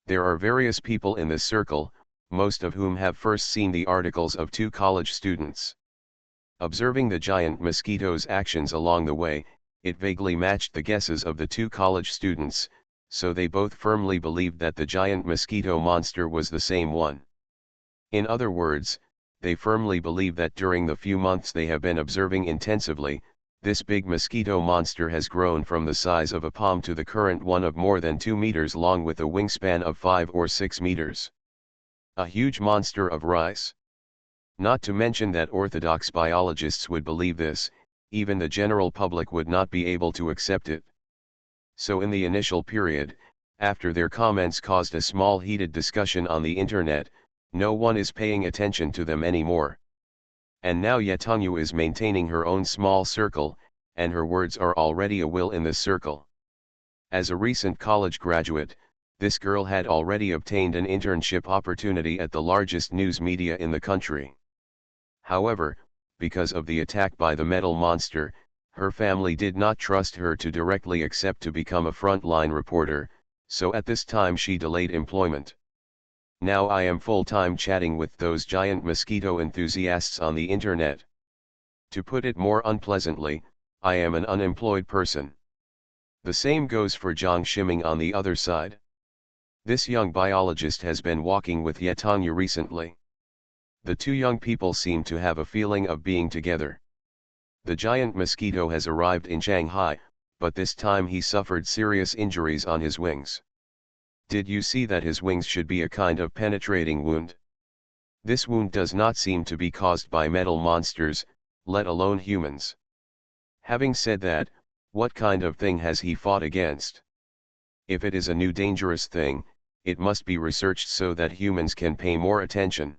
There are various people in this circle, most of whom have first seen the articles of two college students. Observing the giant mosquito's actions along the way, it vaguely matched the guesses of the two college students, so they both firmly believed that the giant mosquito monster was the same one. In other words, they firmly believe that during the few months they have been observing intensively, this big mosquito monster has grown from the size of a palm to the current one of more than 2 meters long with a wingspan of 5 or 6 meters. A huge monster of rice. Not to mention that orthodox biologists would believe this, even the general public would not be able to accept it. So in the initial period, after their comments caused a small heated discussion on the internet, no one is paying attention to them anymore. And now Yetongyu is maintaining her own small circle, and her words are already a will in this circle. As a recent college graduate, this girl had already obtained an internship opportunity at the largest news media in the country. However, because of the attack by the metal monster, her family did not trust her to directly accept to become a frontline reporter, so at this time she delayed employment. Now I am full-time chatting with those giant mosquito enthusiasts on the internet. To put it more unpleasantly, I am an unemployed person. The same goes for Jiang Ximing on the other side. This young biologist has been walking with Yetongyu recently. The two young people seem to have a feeling of being together. The giant mosquito has arrived in Shanghai, but this time he suffered serious injuries on his wings. Did you see that his wings should be a kind of penetrating wound? This wound does not seem to be caused by metal monsters, let alone humans. Having said that, what kind of thing has he fought against? If it is a new dangerous thing, it must be researched so that humans can pay more attention.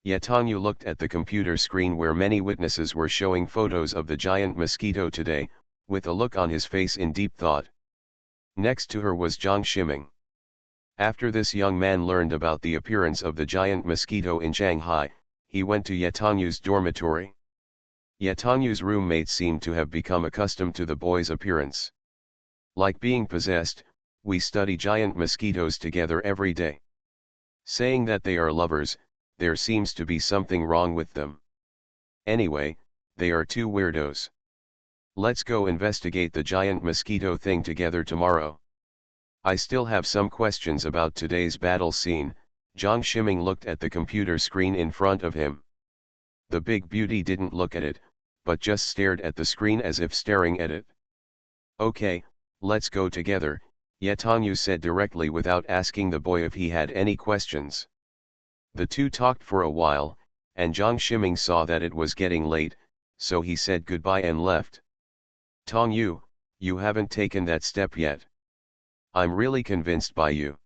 Yetongyu looked at the computer screen where many witnesses were showing photos of the giant mosquito today, with a look on his face in deep thought. Next to her was Jiang Ximing. After this young man learned about the appearance of the giant mosquito in Shanghai, he went to Yetongyu's dormitory. Yetongyu's roommates seemed to have become accustomed to the boy's appearance. Like being possessed, we study giant mosquitoes together every day. Saying that they are lovers, there seems to be something wrong with them. Anyway, they are two weirdos. Let's go investigate the giant mosquito thing together tomorrow. I still have some questions about today's battle scene. Jiang Ximing looked at the computer screen in front of him. The big beauty didn't look at it, but just stared at the screen as if staring at it. Okay, let's go together, Yetongyu said directly without asking the boy if he had any questions. The two talked for a while, and Jiang Ximing saw that it was getting late, so he said goodbye and left. Tongyu, you haven't taken that step yet. I'm really convinced by you.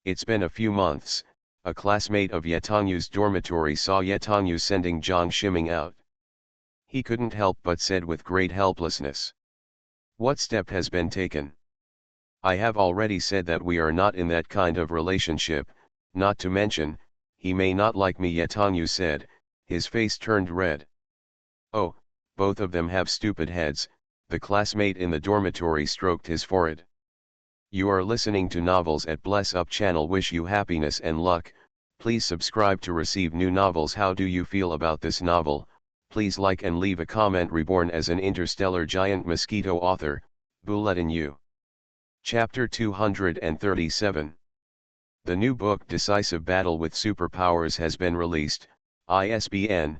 It's been a few months. A classmate of Yetongyu's dormitory saw Yetongyu sending Jiang Ximing out. He couldn't help but said with great helplessness. What step has been taken? I have already said that we are not in that kind of relationship, not to mention, he may not like me, Yetongyu said, his face turned red. Oh, both of them have stupid heads, the classmate in the dormitory stroked his forehead. You are listening to Novels at Bless Up channel. Wish you happiness and luck. Please subscribe to receive new novels. How do you feel about this novel? Please like and leave a comment. Reborn as an interstellar giant mosquito. Author, Bulletin U. Chapter 237. The new book Decisive Battle with Superpowers has been released, ISBN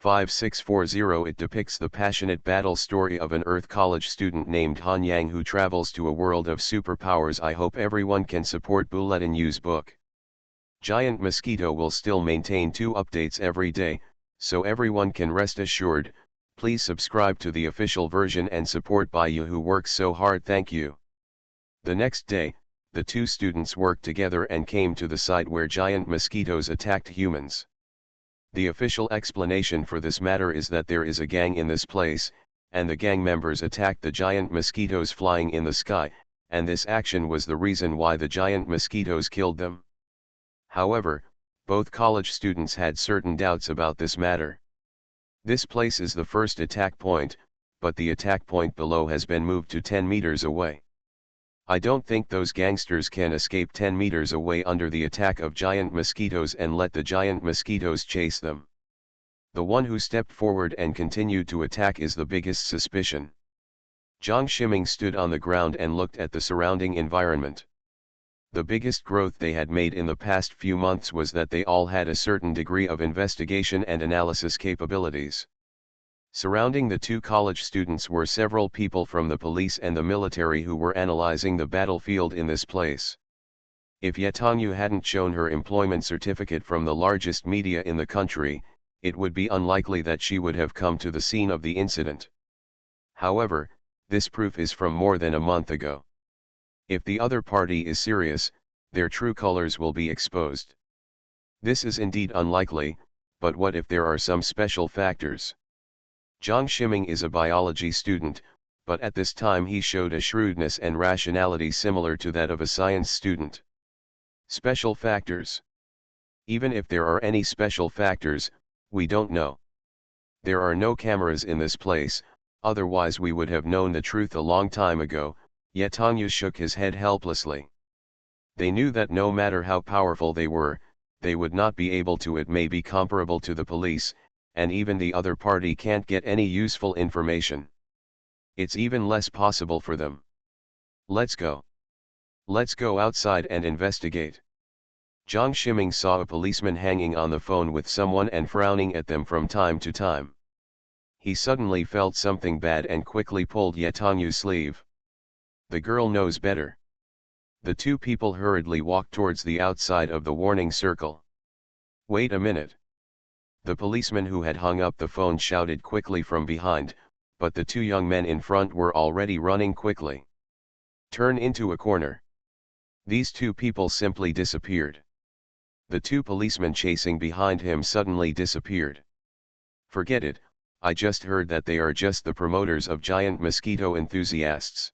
5640. It depicts the passionate battle story of an Earth College student named Han Yang who travels to a world of superpowers. I hope everyone can support Bulletin U's book. Giant Mosquito will still maintain 2 updates every day, so everyone can rest assured. Please subscribe to the official version and support by you who works so hard. Thank you. The next day, the 2 students worked together and came to the site where giant mosquitoes attacked humans. The official explanation for this matter is that there is a gang in this place, and the gang members attacked the giant mosquitoes flying in the sky, and this action was the reason why the giant mosquitoes killed them. However, both college students had certain doubts about this matter. This place is the first attack point, but the attack point below has been moved to 10 meters away. I don't think those gangsters can escape 10 meters away under the attack of giant mosquitoes and let the giant mosquitoes chase them. The one who stepped forward and continued to attack is the biggest suspicion. Jiang Ximing stood on the ground and looked at the surrounding environment. The biggest growth they had made in the past few months was that they all had a certain degree of investigation and analysis capabilities. Surrounding the 2 college students were several people from the police and the military who were analyzing the battlefield in this place. If Ye Tongyu hadn't shown her employment certificate from the largest media in the country, it would be unlikely that she would have come to the scene of the incident. However, this proof is from more than a month ago. If the other party is serious, their true colors will be exposed. This is indeed unlikely, but what if there are some special factors? Jiang Ximing is a biology student, but at this time he showed a shrewdness and rationality similar to that of a science student. Special factors. Even if there are any special factors, we don't know. There are no cameras in this place, otherwise we would have known the truth a long time ago. Ye Tongyu shook his head helplessly. They knew that no matter how powerful they were, they would not be able to. It may be comparable to the police, and even the other party can't get any useful information. It's even less possible for them. Let's go. Let's go outside and investigate. Jiang Ximing saw a policeman hanging on the phone with someone and frowning at them from time to time. He suddenly felt something bad and quickly pulled Ye Tongyu's sleeve. The girl knows better. The 2 people hurriedly walked towards the outside of the warning circle. Wait a minute. The policeman who had hung up the phone shouted quickly from behind, but the 2 young men in front were already running quickly. Turn into a corner. These 2 people simply disappeared. The 2 policemen chasing behind him suddenly disappeared. Forget it, I just heard that they are just the promoters of giant mosquito enthusiasts.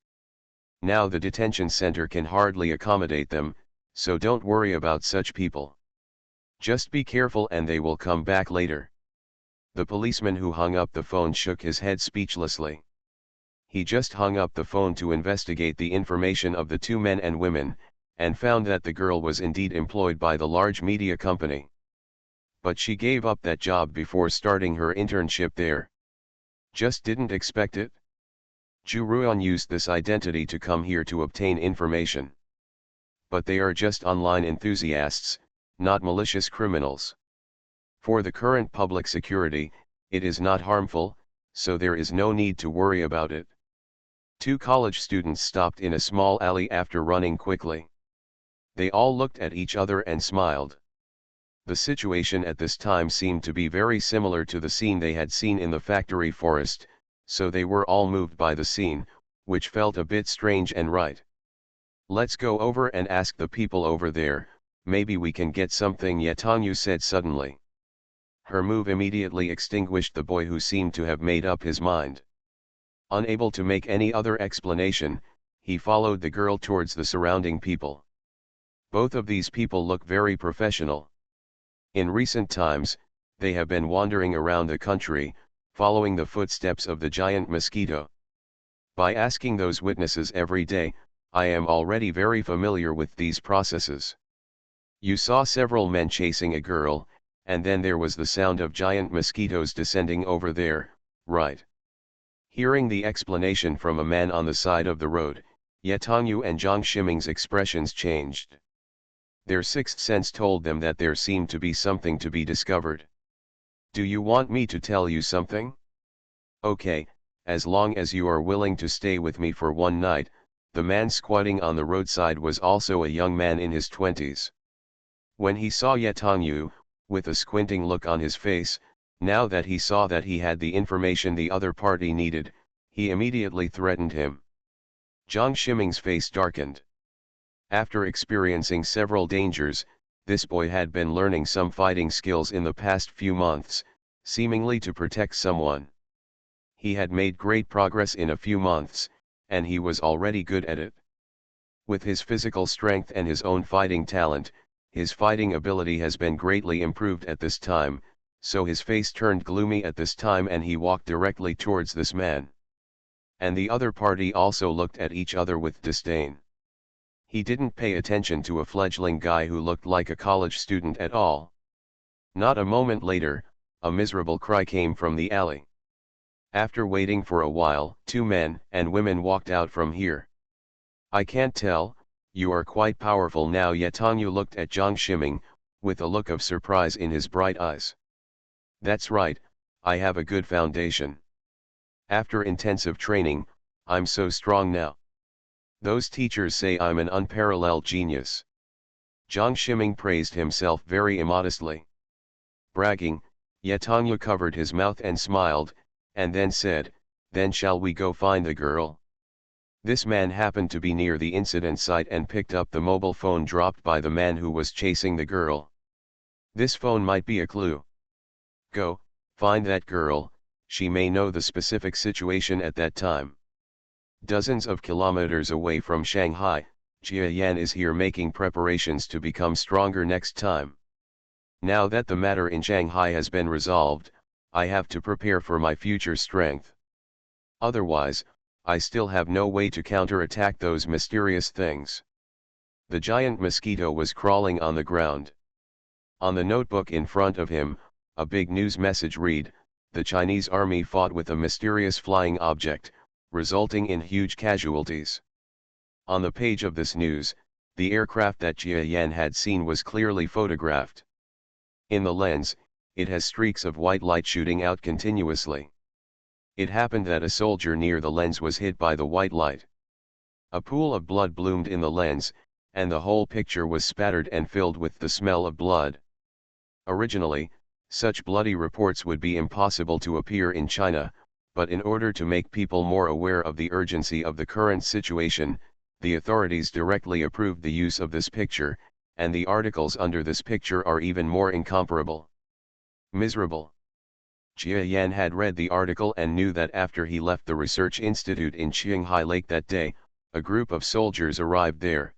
Now the detention center can hardly accommodate them, so don't worry about such people. Just be careful and they will come back later. The policeman who hung up the phone shook his head speechlessly. He just hung up the phone to investigate the information of the 2 men and women, and found that the girl was indeed employed by the large media company. But she gave up that job before starting her internship there. Just didn't expect it. Zhu Ruan used this identity to come here to obtain information. But they are just online enthusiasts, not malicious criminals. For the current public security, it is not harmful, so there is no need to worry about it. 2 college students stopped in a small alley after running quickly. They all looked at each other and smiled. The situation at this time seemed to be very similar to the scene they had seen in the factory forest, so they were all moved by the scene, which felt a bit strange and right. Let's go over and ask the people over there, maybe we can get something, Ye Tongyu said suddenly. Her move immediately extinguished the boy who seemed to have made up his mind. Unable to make any other explanation, he followed the girl towards the surrounding people. Both of these people look very professional. In recent times, they have been wandering around the country, following the footsteps of the giant mosquito. By asking those witnesses every day, I am already very familiar with these processes. You saw several men chasing a girl, and then there was the sound of giant mosquitoes descending over there, right? Hearing the explanation from a man on the side of the road, Ye Tongyu and Jiang Ximing's expressions changed. Their sixth sense told them that there seemed to be something to be discovered. Do you want me to tell you something? Okay, as long as you are willing to stay with me for one night. The man squatting on the roadside was also a young man in his 20s. When he saw Yetongyu, with a squinting look on his face, now that he saw that he had the information the other party needed, he immediately threatened him. Jiang Shiming's face darkened. After experiencing several dangers, this boy had been learning some fighting skills in the past few months, seemingly to protect someone. He had made great progress in a few months, and he was already good at it. With his physical strength and his own fighting talent, his fighting ability has been greatly improved at this time, so his face turned gloomy at this time and he walked directly towards this man. And the other party also looked at each other with disdain. He didn't pay attention to a fledgling guy who looked like a college student at all. Not a moment later, a miserable cry came from the alley. After waiting for a while, 2 men and women walked out from here. I can't tell, you are quite powerful now. Yetongyu looked at Jiang Shiming, with a look of surprise in his bright eyes. That's right, I have a good foundation. After intensive training, I'm so strong now. Those teachers say I'm an unparalleled genius. Jiang Shiming praised himself very immodestly. Bragging, Yetongyu covered his mouth and smiled, and then said, then shall we go find the girl? This man happened to be near the incident site and picked up the mobile phone dropped by the man who was chasing the girl. This phone might be a clue. Go, find that girl, she may know the specific situation at that time. Dozens of kilometers away from Shanghai, Jia Yan is here making preparations to become stronger next time. Now that the matter in Shanghai has been resolved, I have to prepare for my future strength. Otherwise, I still have no way to counterattack those mysterious things. The giant mosquito was crawling on the ground. On the notebook in front of him, a big news message read, the Chinese army fought with a mysterious flying object, resulting in huge casualties. On the page of this news, the aircraft that Jia Yan had seen was clearly photographed. In the lens, it has streaks of white light shooting out continuously. It happened that a soldier near the lens was hit by the white light. A pool of blood bloomed in the lens, and the whole picture was spattered and filled with the smell of blood. Originally, such bloody reports would be impossible to appear in China, but in order to make people more aware of the urgency of the current situation, the authorities directly approved the use of this picture, and the articles under this picture are even more incomparable. Miserable. Jia Yan had read the article and knew that after he left the research institute in Qinghai Lake that day, a group of soldiers arrived there.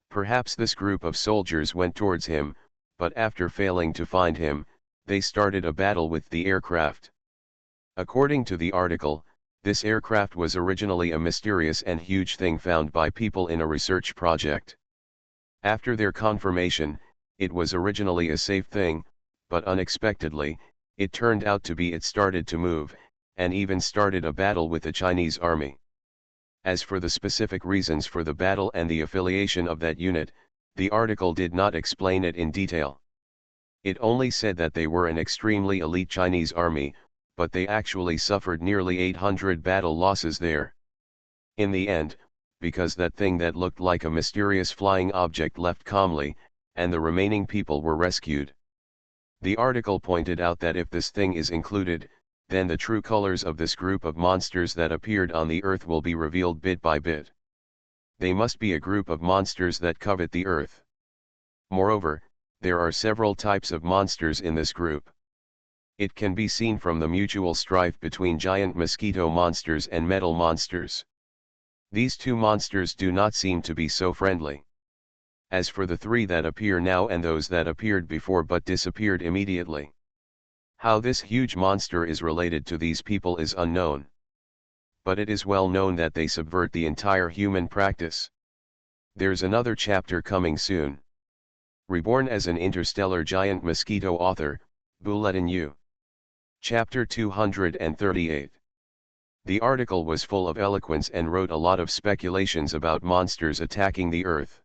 Perhaps this group of soldiers went towards him, but after failing to find him, they started a battle with the aircraft. According to the article, this aircraft was originally a mysterious and huge thing found by people in a research project. After their confirmation, it was originally a safe thing, but unexpectedly, it turned out to be it started to move, and even started a battle with the Chinese army. As for the specific reasons for the battle and the affiliation of that unit, the article did not explain it in detail. It only said that they were an extremely elite Chinese army, but they actually suffered nearly 800 battle losses there. In the end, because that thing that looked like a mysterious flying object left calmly, and the remaining people were rescued. The article pointed out that if this thing is included, then the true colors of this group of monsters that appeared on the earth will be revealed bit by bit. They must be a group of monsters that covet the earth. Moreover, there are several types of monsters in this group. It can be seen from the mutual strife between giant mosquito monsters and metal monsters. These two monsters do not seem to be so friendly. As for the 3 that appear now and those that appeared before but disappeared immediately, how this huge monster is related to these people is unknown. But it is well known that they subvert the entire human practice. There's another chapter coming soon. Reborn as an interstellar giant mosquito. Author, Bulletin U. Chapter 238. The article was full of eloquence and wrote a lot of speculations about monsters attacking the Earth.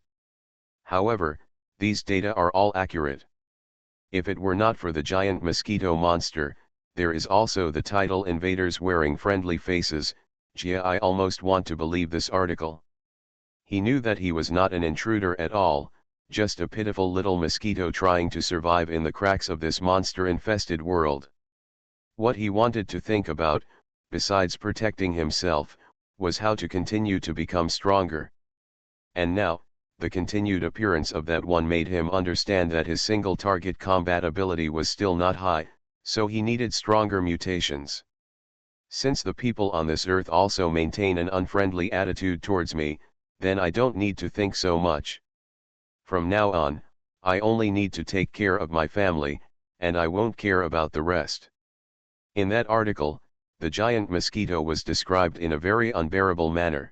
However, these data are all accurate. If it were not for the giant mosquito monster, there is also the title Invaders Wearing Friendly Faces. I almost want to believe this article. He knew that he was not an intruder at all, just a pitiful little mosquito trying to survive in the cracks of this monster-infested world. What he wanted to think about, besides protecting himself, was how to continue to become stronger. And now, the continued appearance of that one made him understand that his single target combat ability was still not high, so he needed stronger mutations. Since the people on this earth also maintain an unfriendly attitude towards me, then I don't need to think so much. From now on, I only need to take care of my family, and I won't care about the rest. In that article, the giant mosquito was described in a very unbearable manner.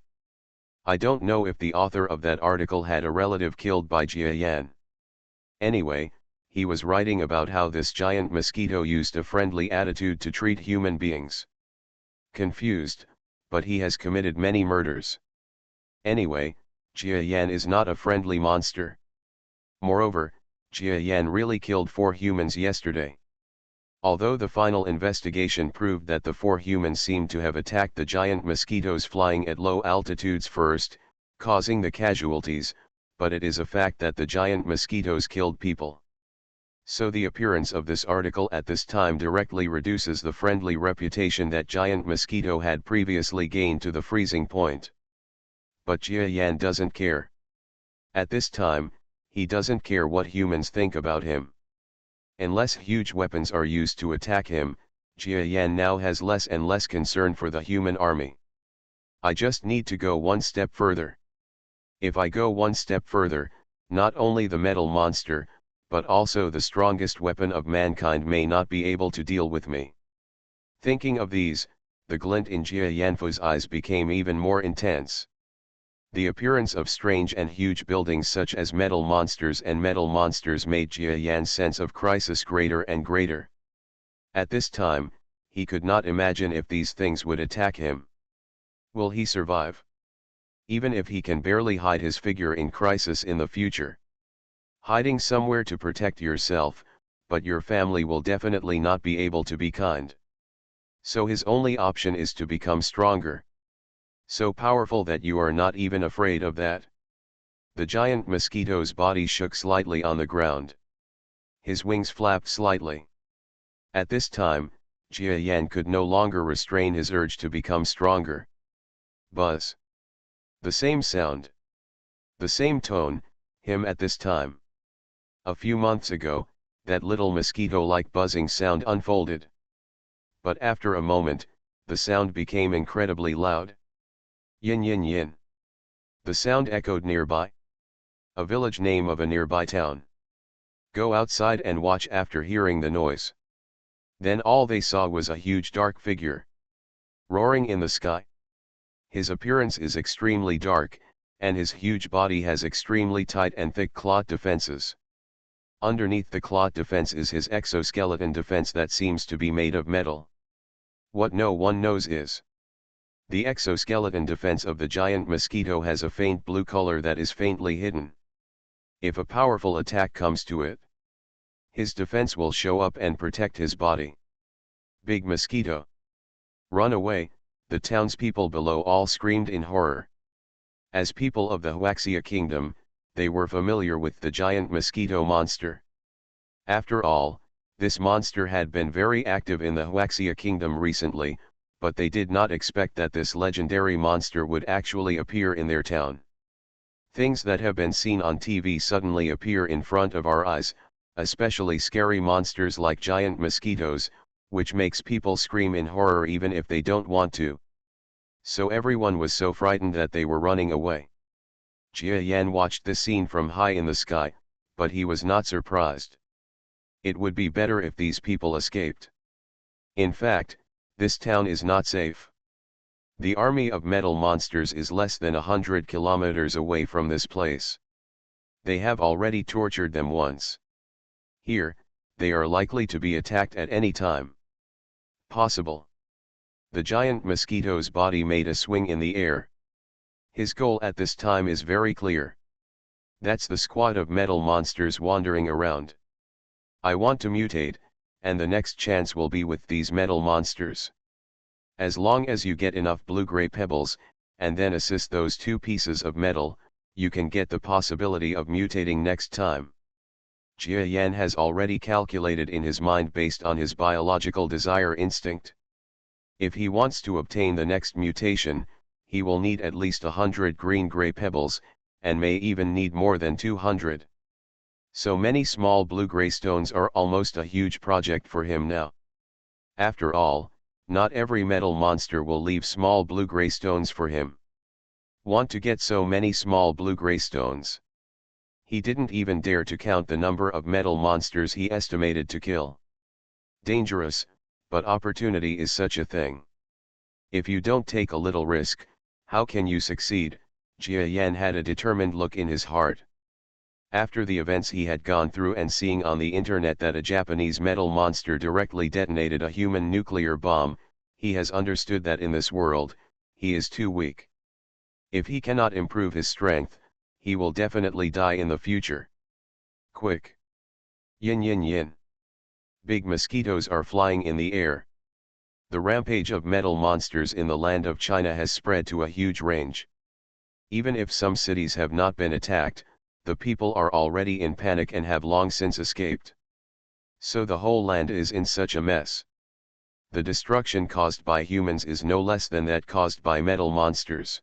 I don't know if the author of that article had a relative killed by Jia Yan. Anyway, he was writing about how this giant mosquito used a friendly attitude to treat human beings. Confused, but he has committed many murders. Anyway, Jia Yan is not a friendly monster. Moreover, Jia Yan really killed 4 humans yesterday. Although the final investigation proved that the 4 humans seemed to have attacked the giant mosquitoes flying at low altitudes first, causing the casualties, but it is a fact that the giant mosquitoes killed people. So the appearance of this article at this time directly reduces the friendly reputation that giant mosquito had previously gained to the freezing point. But Jia Yan doesn't care. At this time, he doesn't care what humans think about him. Unless huge weapons are used to attack him, Jia Yan now has less and less concern for the human army. I just need to go one step further. If I go one step further, not only the metal monster, but also the strongest weapon of mankind may not be able to deal with me. Thinking of these, the glint in Jia Yanfu's eyes became even more intense. The appearance of strange and huge buildings such as metal monsters made Jia Yan's sense of crisis greater and greater. At this time, he could not imagine if these things would attack him. Will he survive? Even if he can barely hide his figure in crisis in the future. Hiding somewhere to protect yourself, but your family will definitely not be able to be kind. So his only option is to become stronger. So powerful that you are not even afraid of that. The giant mosquito's body shook slightly on the ground. His wings flapped slightly. At this time, Jia Yan could no longer restrain his urge to become stronger. Buzz. The same sound. The same tone, him at this time. A few months ago, that little mosquito-like buzzing sound unfolded. But after a moment, the sound became incredibly loud. Yin yin yin. The sound echoed nearby. A village name of a nearby town. Go outside and watch after hearing the noise. Then all they saw was a huge dark figure. Roaring in the sky. His appearance is extremely dark, and his huge body has extremely tight and thick cloth defenses. Underneath the cloth defense is his exoskeleton defense that seems to be made of metal. What no one knows is, the exoskeleton defense of the giant mosquito has a faint blue color that is faintly hidden. If a powerful attack comes to it, his defense will show up and protect his body. Big mosquito. Run away, the townspeople below all screamed in horror. As people of the Huaxia kingdom, they were familiar with the giant mosquito monster. After all, this monster had been very active in the Huaxia kingdom recently, but they did not expect that this legendary monster would actually appear in their town. Things that have been seen on TV suddenly appear in front of our eyes, especially scary monsters like giant mosquitoes, which makes people scream in horror even if they don't want to. So everyone was so frightened that they were running away. Jia Yan watched this scene from high in the sky, but he was not surprised. It would be better if these people escaped. In fact, this town is not safe. The army of metal monsters is less than 100 kilometers away from this place. They have already tortured them once. Here, they are likely to be attacked at any time. Possible. The giant mosquito's body made a swing in the air. His goal at this time is very clear. That's the squad of metal monsters wandering around. I want to mutate, and the next chance will be with these metal monsters. As long as you get enough blue-gray pebbles, and then assist those two pieces of metal, you can get the possibility of mutating next time. Jia Yan has already calculated in his mind based on his biological desire instinct. If he wants to obtain the next mutation, he will need at least 100 green-gray pebbles, and may even need more than 200. So many small blue-gray stones are almost a huge project for him now. After all, not every metal monster will leave small blue-gray stones for him. Want to get so many small blue-gray stones? He didn't even dare to count the number of metal monsters he estimated to kill. Dangerous, but opportunity is such a thing. If you don't take a little risk, how can you succeed? Jia Yan had a determined look in his heart. After the events he had gone through and seeing on the internet that a Japanese metal monster directly detonated a human nuclear bomb, he has understood that in this world, he is too weak. If he cannot improve his strength, he will definitely die in the future. Quick! Yin yin yin! Big mosquitoes are flying in the air. The rampage of metal monsters in the land of China has spread to a huge range. Even if some cities have not been attacked, the people are already in panic and have long since escaped. So the whole land is in such a mess. The destruction caused by humans is no less than that caused by metal monsters.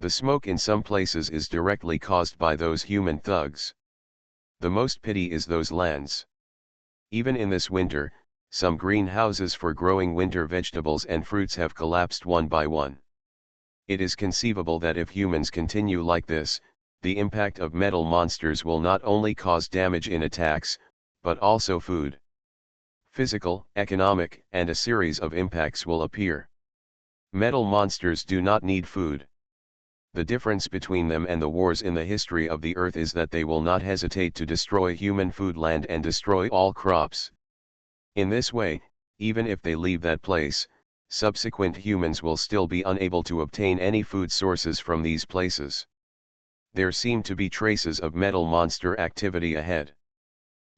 The smoke in some places is directly caused by those human thugs. The most pity is those lands. Even in this winter, some greenhouses for growing winter vegetables and fruits have collapsed one by one. It is conceivable that if humans continue like this, the impact of metal monsters will not only cause damage in attacks, but also food. Physical, economic, and a series of impacts will appear. Metal monsters do not need food. The difference between them and the wars in the history of the earth is that they will not hesitate to destroy human food land and destroy all crops. In this way, even if they leave that place, subsequent humans will still be unable to obtain any food sources from these places. There seem to be traces of metal monster activity ahead.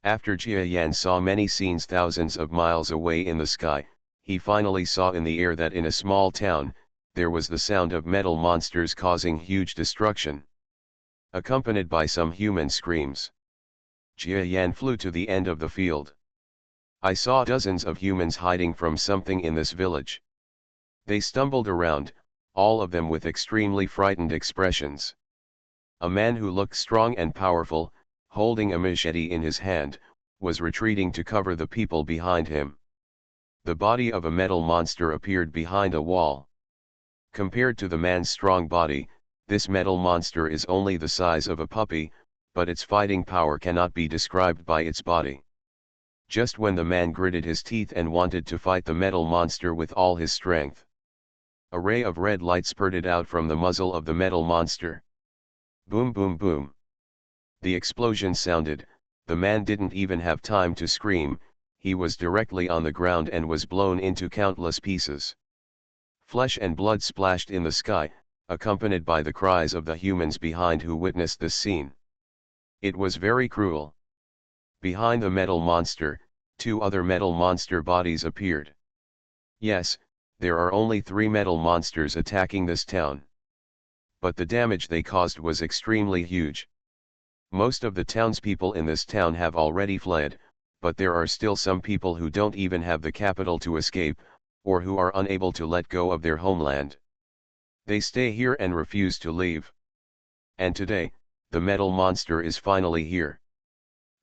After Jia Yan saw many scenes thousands of miles away in the sky, he finally saw in the air that in a small town, there was the sound of metal monsters causing huge destruction, accompanied by some human screams. Jia Yan flew to the end of the field. I saw dozens of humans hiding from something in this village. They stumbled around, all of them with extremely frightened expressions. A man who looked strong and powerful, holding a machete in his hand, was retreating to cover the people behind him. The body of a metal monster appeared behind a wall. Compared to the man's strong body, this metal monster is only the size of a puppy, but its fighting power cannot be described by its body. Just when the man gritted his teeth and wanted to fight the metal monster with all his strength, a ray of red light spurted out from the muzzle of the metal monster. Boom boom boom. The explosion sounded, the man didn't even have time to scream, he was directly on the ground and was blown into countless pieces. Flesh and blood splashed in the sky, accompanied by the cries of the humans behind who witnessed this scene. It was very cruel. Behind the metal monster, two other metal monster bodies appeared. Yes, there are only 3 metal monsters attacking this town. But the damage they caused was extremely huge. Most of the townspeople in this town have already fled, but there are still some people who don't even have the capital to escape, or who are unable to let go of their homeland. They stay here and refuse to leave. And today, the metal monster is finally here.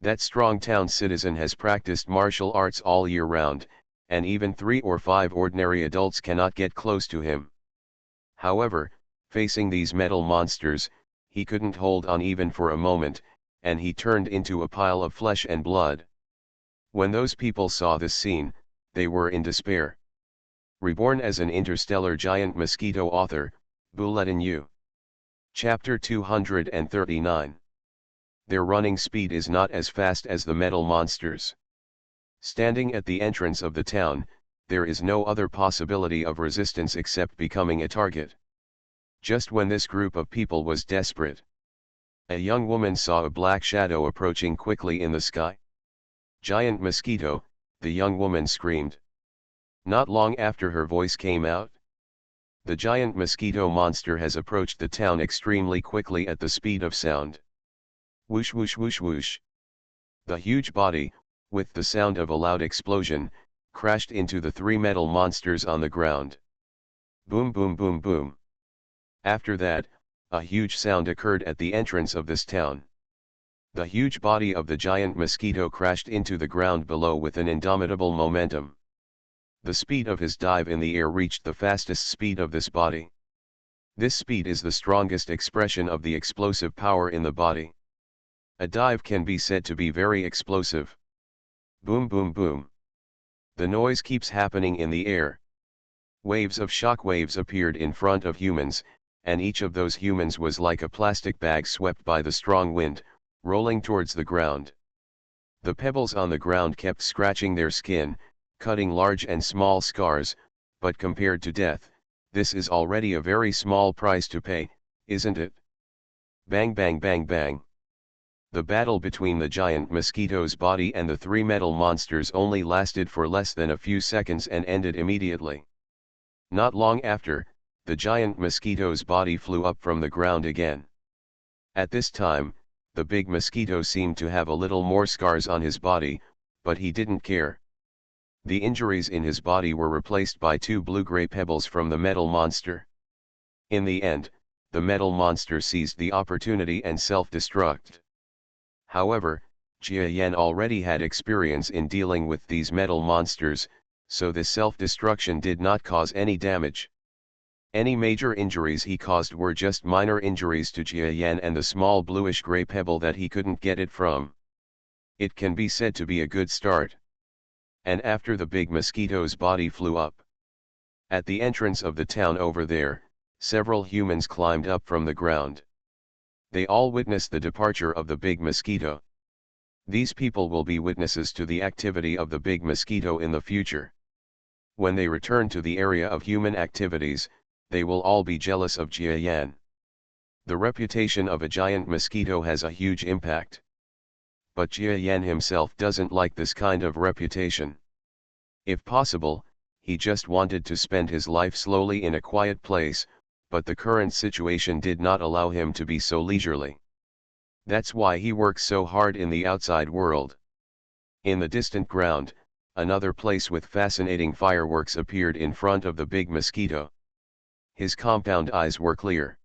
That strong town citizen has practiced martial arts all year round, and even 3 or 5 ordinary adults cannot get close to him. However, facing these metal monsters, he couldn't hold on even for a moment, and he turned into a pile of flesh and blood. When those people saw this scene, they were in despair. Reborn as an interstellar giant mosquito. Author, Bulletin U. Chapter 239. Their running speed is not as fast as the metal monsters. Standing at the entrance of the town, there is no other possibility of resistance except becoming a target. Just when this group of people was desperate, a young woman saw a black shadow approaching quickly in the sky. Giant mosquito, the young woman screamed. Not long after her voice came out, the giant mosquito monster has approached the town extremely quickly at the speed of sound. Whoosh whoosh whoosh whoosh. The huge body, with the sound of a loud explosion, crashed into the three metal monsters on the ground. Boom boom boom boom. After that, a huge sound occurred at the entrance of this town. The huge body of the giant mosquito crashed into the ground below with an indomitable momentum. The speed of his dive in the air reached the fastest speed of this body. This speed is the strongest expression of the explosive power in the body. A dive can be said to be very explosive. Boom boom boom. The noise keeps happening in the air. Waves of shock waves appeared in front of humans, and each of those humans was like a plastic bag swept by the strong wind, rolling towards the ground. The pebbles on the ground kept scratching their skin, cutting large and small scars, but compared to death, this is already a very small price to pay, isn't it? Bang bang bang bang. The battle between the giant mosquito's body and the three metal monsters only lasted for less than a few seconds and ended immediately. Not long after, the giant mosquito's body flew up from the ground again. At this time, the big mosquito seemed to have a little more scars on his body, but he didn't care. The injuries in his body were replaced by two blue-gray pebbles from the metal monster. In the end, the metal monster seized the opportunity and self-destruct. However, Jia Yan already had experience in dealing with these metal monsters, so this self-destruction did not cause any damage. Any major injuries he caused were just minor injuries to Jia Yan and the small bluish-gray pebble that he couldn't get it from. It can be said to be a good start. And after the big mosquito's body flew up. At the entrance of the town over there, several humans climbed up from the ground. They all witnessed the departure of the big mosquito. These people will be witnesses to the activity of the big mosquito in the future. When they return to the area of human activities, they will all be jealous of Jia Yan. The reputation of a giant mosquito has a huge impact. But Jia Yan himself doesn't like this kind of reputation. If possible, he just wanted to spend his life slowly in a quiet place, but the current situation did not allow him to be so leisurely. That's why he works so hard in the outside world. In the distant ground, another place with fascinating fireworks appeared in front of the big mosquito. His compound eyes were clear.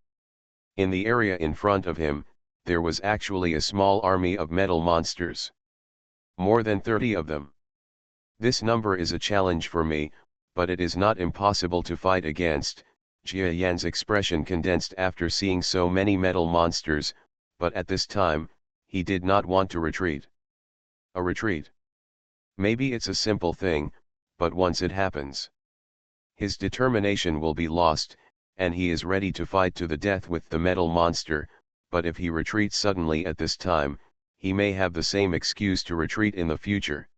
In the area in front of him, there was actually a small army of metal monsters. More than 30 of them. This number is a challenge for me, but it is not impossible to fight against. Jia Yan's expression condensed after seeing so many metal monsters, but at this time, he did not want to retreat. A retreat. Maybe it's a simple thing, but once it happens, his determination will be lost, and he is ready to fight to the death with the metal monster, but if he retreats suddenly at this time, he may have the same excuse to retreat in the future.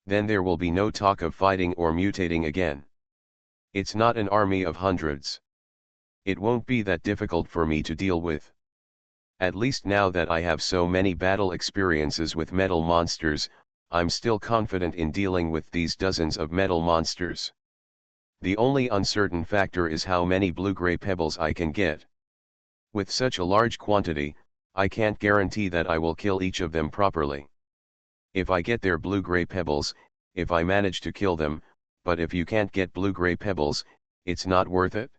Then there will be no talk of fighting or mutating again. It's not an army of hundreds. It won't be that difficult for me to deal with. At least now that I have so many battle experiences with metal monsters, I'm still confident in dealing with these dozens of metal monsters. The only uncertain factor is how many blue-gray pebbles I can get. With such a large quantity, I can't guarantee that I will kill each of them properly. If I get their blue-gray pebbles, if I manage to kill them, but if you can't get blue-gray pebbles, it's not worth it.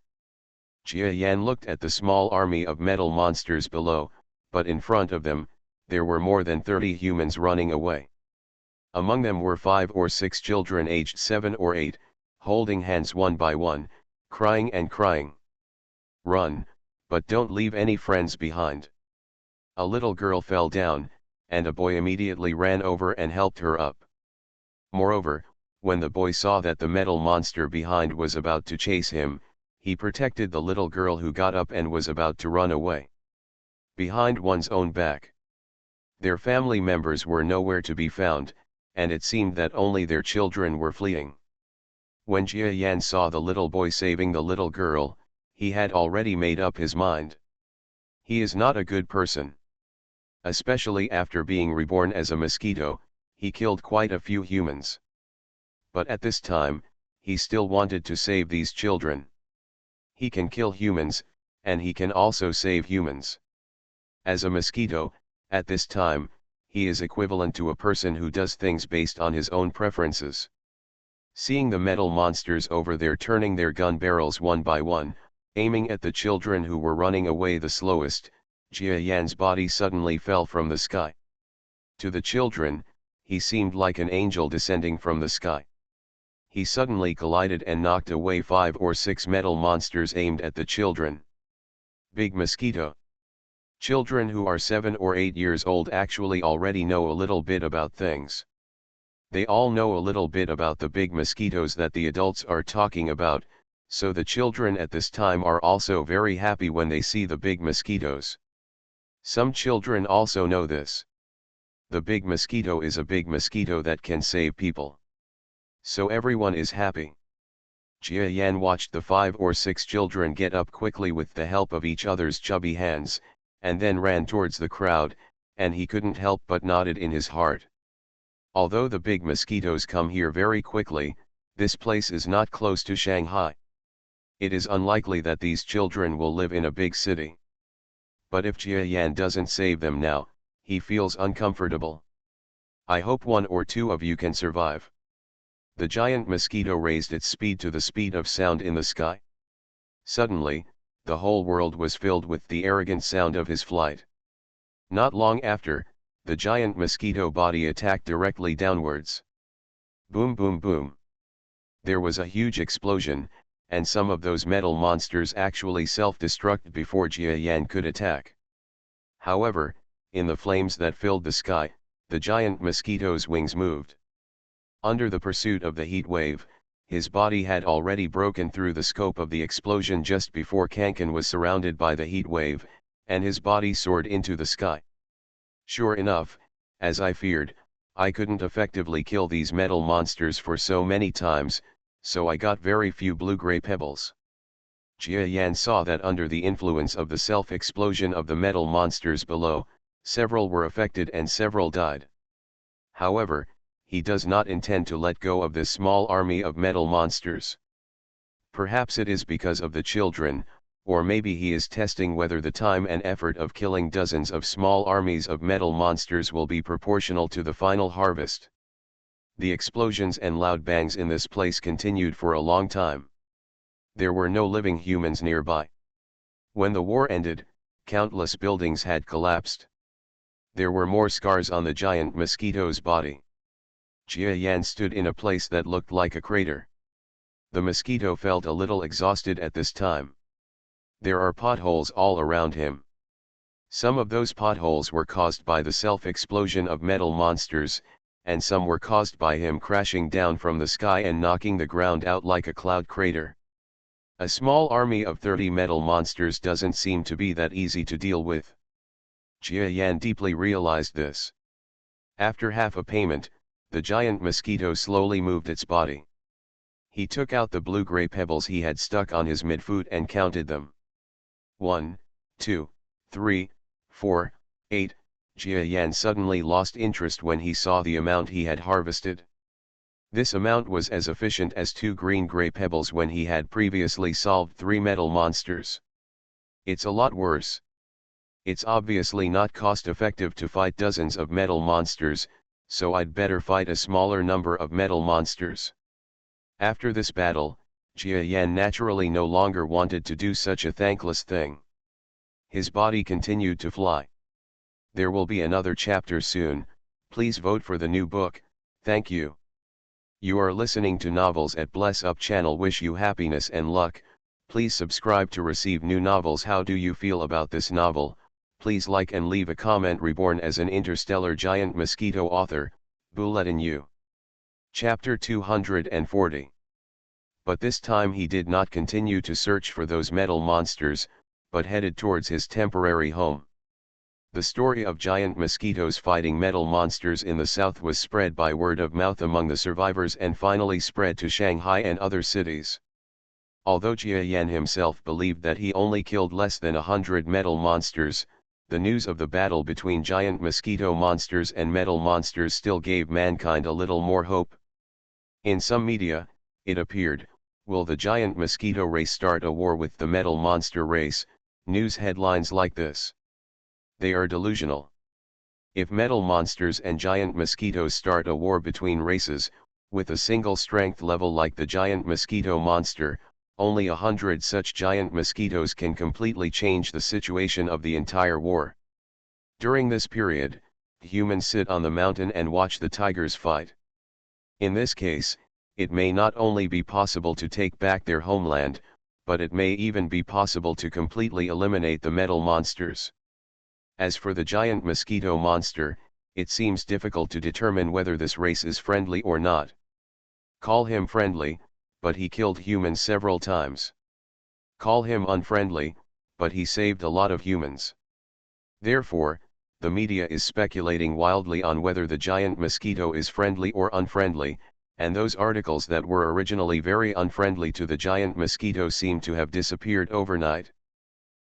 Jia Yan looked at the small army of metal monsters below, but in front of them, there were more than 30 humans running away. Among them were 5 or 6 children aged 7 or 8, holding hands one by one, crying and crying. Run, but don't leave any friends behind. A little girl fell down, and a boy immediately ran over and helped her up. Moreover, when the boy saw that the metal monster behind was about to chase him, he protected the little girl who got up and was about to run away. Behind one's own back. Their family members were nowhere to be found, and it seemed that only their children were fleeing. When Jia Yan saw the little boy saving the little girl, he had already made up his mind. He is not a good person. Especially after being reborn as a mosquito, he killed quite a few humans. But at this time, he still wanted to save these children. He can kill humans, and he can also save humans. As a mosquito, at this time, he is equivalent to a person who does things based on his own preferences. Seeing the metal monsters over there turning their gun barrels one by one, aiming at the children who were running away the slowest, Jia Yan's body suddenly fell from the sky. To the children, he seemed like an angel descending from the sky. He suddenly collided and knocked away 5 or 6 metal monsters aimed at the children. Big Mosquito. Children who are 7 or 8 years old actually already know a little bit about things. They all know a little bit about the big mosquitoes that the adults are talking about, so the children at this time are also very happy when they see the big mosquitoes. Some children also know this. The big mosquito is a big mosquito that can save people. So everyone is happy. Jia Yan watched the 5 or 6 children get up quickly with the help of each other's chubby hands, and then ran towards the crowd, and he couldn't help but nodded in his heart. Although the big mosquitoes come here very quickly, this place is not close to Shanghai. It is unlikely that these children will live in a big city. But if Jia Yan doesn't save them now, he feels uncomfortable. I hope 1 or 2 of you can survive. The giant mosquito raised its speed to the speed of sound in the sky. Suddenly, the whole world was filled with the arrogant sound of his flight. Not long after, the giant mosquito body attacked directly downwards. Boom boom boom. There was a huge explosion, and some of those metal monsters actually self-destructed before Jia Yan could attack. However, in the flames that filled the sky, the giant mosquito's wings moved. Under the pursuit of the heat wave, his body had already broken through the scope of the explosion just before Kankan was surrounded by the heat wave, and his body soared into the sky. Sure enough, as I feared, I couldn't effectively kill these metal monsters for so many times, so I got very few blue-gray pebbles. Jia Yan saw that under the influence of the self-explosion of the metal monsters below, several were affected and several died. However, he does not intend to let go of this small army of metal monsters. Perhaps it is because of the children, or maybe he is testing whether the time and effort of killing dozens of small armies of metal monsters will be proportional to the final harvest. The explosions and loud bangs in this place continued for a long time. There were no living humans nearby. When the war ended, countless buildings had collapsed. There were more scars on the giant mosquito's body. Jia Yan stood in a place that looked like a crater. The mosquito felt a little exhausted at this time. There are potholes all around him. Some of those potholes were caused by the self-explosion of metal monsters, and some were caused by him crashing down from the sky and knocking the ground out like a cloud crater. A small army of 30 metal monsters doesn't seem to be that easy to deal with. Jia Yan deeply realized this. After half a payment, the giant mosquito slowly moved its body. He took out the blue-gray pebbles he had stuck on his midfoot and counted them. 1, 2, 3, 4, 8. Jia Yan suddenly lost interest when he saw the amount he had harvested. This amount was as efficient as 2 green-gray pebbles when he had previously solved 3 metal monsters. It's a lot worse. It's obviously not cost-effective to fight dozens of metal monsters, so I'd better fight a smaller number of metal monsters. After this battle, Jia Yan naturally no longer wanted to do such a thankless thing. His body continued to fly. There will be another chapter soon. Please vote for the new book, thank you. You are listening to Novels at Bless Up channel. Wish you happiness and luck. Please subscribe to receive new novels. How do you feel about this novel? Please like and leave a comment. Reborn as an interstellar giant mosquito. Author, Bulletin U. Chapter 240. But this time he did not continue to search for those metal monsters, but headed towards his temporary home. The story of giant mosquitoes fighting metal monsters in the south was spread by word of mouth among the survivors and finally spread to Shanghai and other cities. Although Jia Yan himself believed that he only killed less than 100 metal monsters, the news of the battle between giant mosquito monsters and metal monsters still gave mankind a little more hope. In some media, it appeared, will the giant mosquito race start a war with the metal monster race? News headlines like this. They are delusional. If metal monsters and giant mosquitoes start a war between races, with a single strength level like the giant mosquito monster, only 100 such giant mosquitoes can completely change the situation of the entire war. During this period, humans sit on the mountain and watch the tigers fight. In this case, it may not only be possible to take back their homeland, but it may even be possible to completely eliminate the metal monsters. As for the giant mosquito monster, it seems difficult to determine whether this race is friendly or not. Call him friendly, but he killed humans several times. Call him unfriendly, but he saved a lot of humans. Therefore, the media is speculating wildly on whether the giant mosquito is friendly or unfriendly, and those articles that were originally very unfriendly to the giant mosquito seem to have disappeared overnight.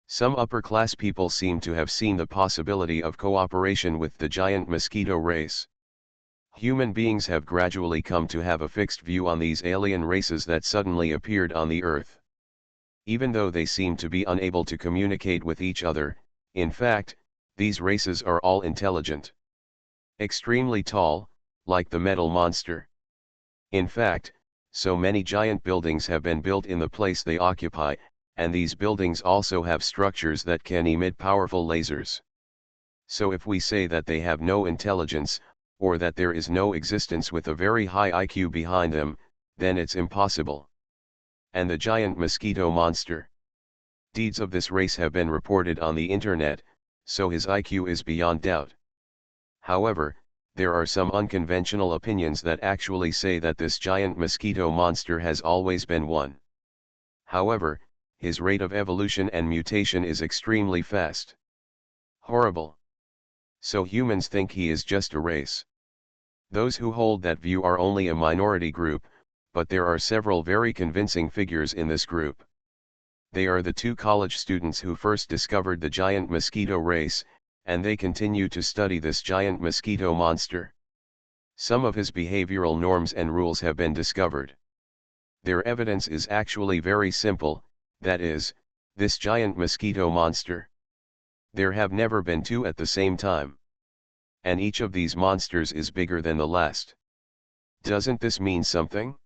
Some upper-class people seem to have seen the possibility of cooperation with the giant mosquito race. Human beings have gradually come to have a fixed view on these alien races that suddenly appeared on the Earth. Even though they seem to be unable to communicate with each other, in fact, these races are all intelligent. Extremely tall, like the metal monster. In fact, so many giant buildings have been built in the place they occupy, and these buildings also have structures that can emit powerful lasers. So if we say that they have no intelligence, or that there is no existence with a very high IQ behind them, then it's impossible. And the giant mosquito monster. Deeds of this race have been reported on the internet, so his IQ is beyond doubt. However, there are some unconventional opinions that actually say that this giant mosquito monster has always been one. However, his rate of evolution and mutation is extremely fast. Horrible. So humans think he is just a race. Those who hold that view are only a minority group, but there are several very convincing figures in this group. They are the two college students who first discovered the giant mosquito race, and they continue to study this giant mosquito monster. Some of his behavioral norms and rules have been discovered. Their evidence is actually very simple, that is, this giant mosquito monster. There have never been two at the same time. And each of these monsters is bigger than the last. Doesn't this mean something?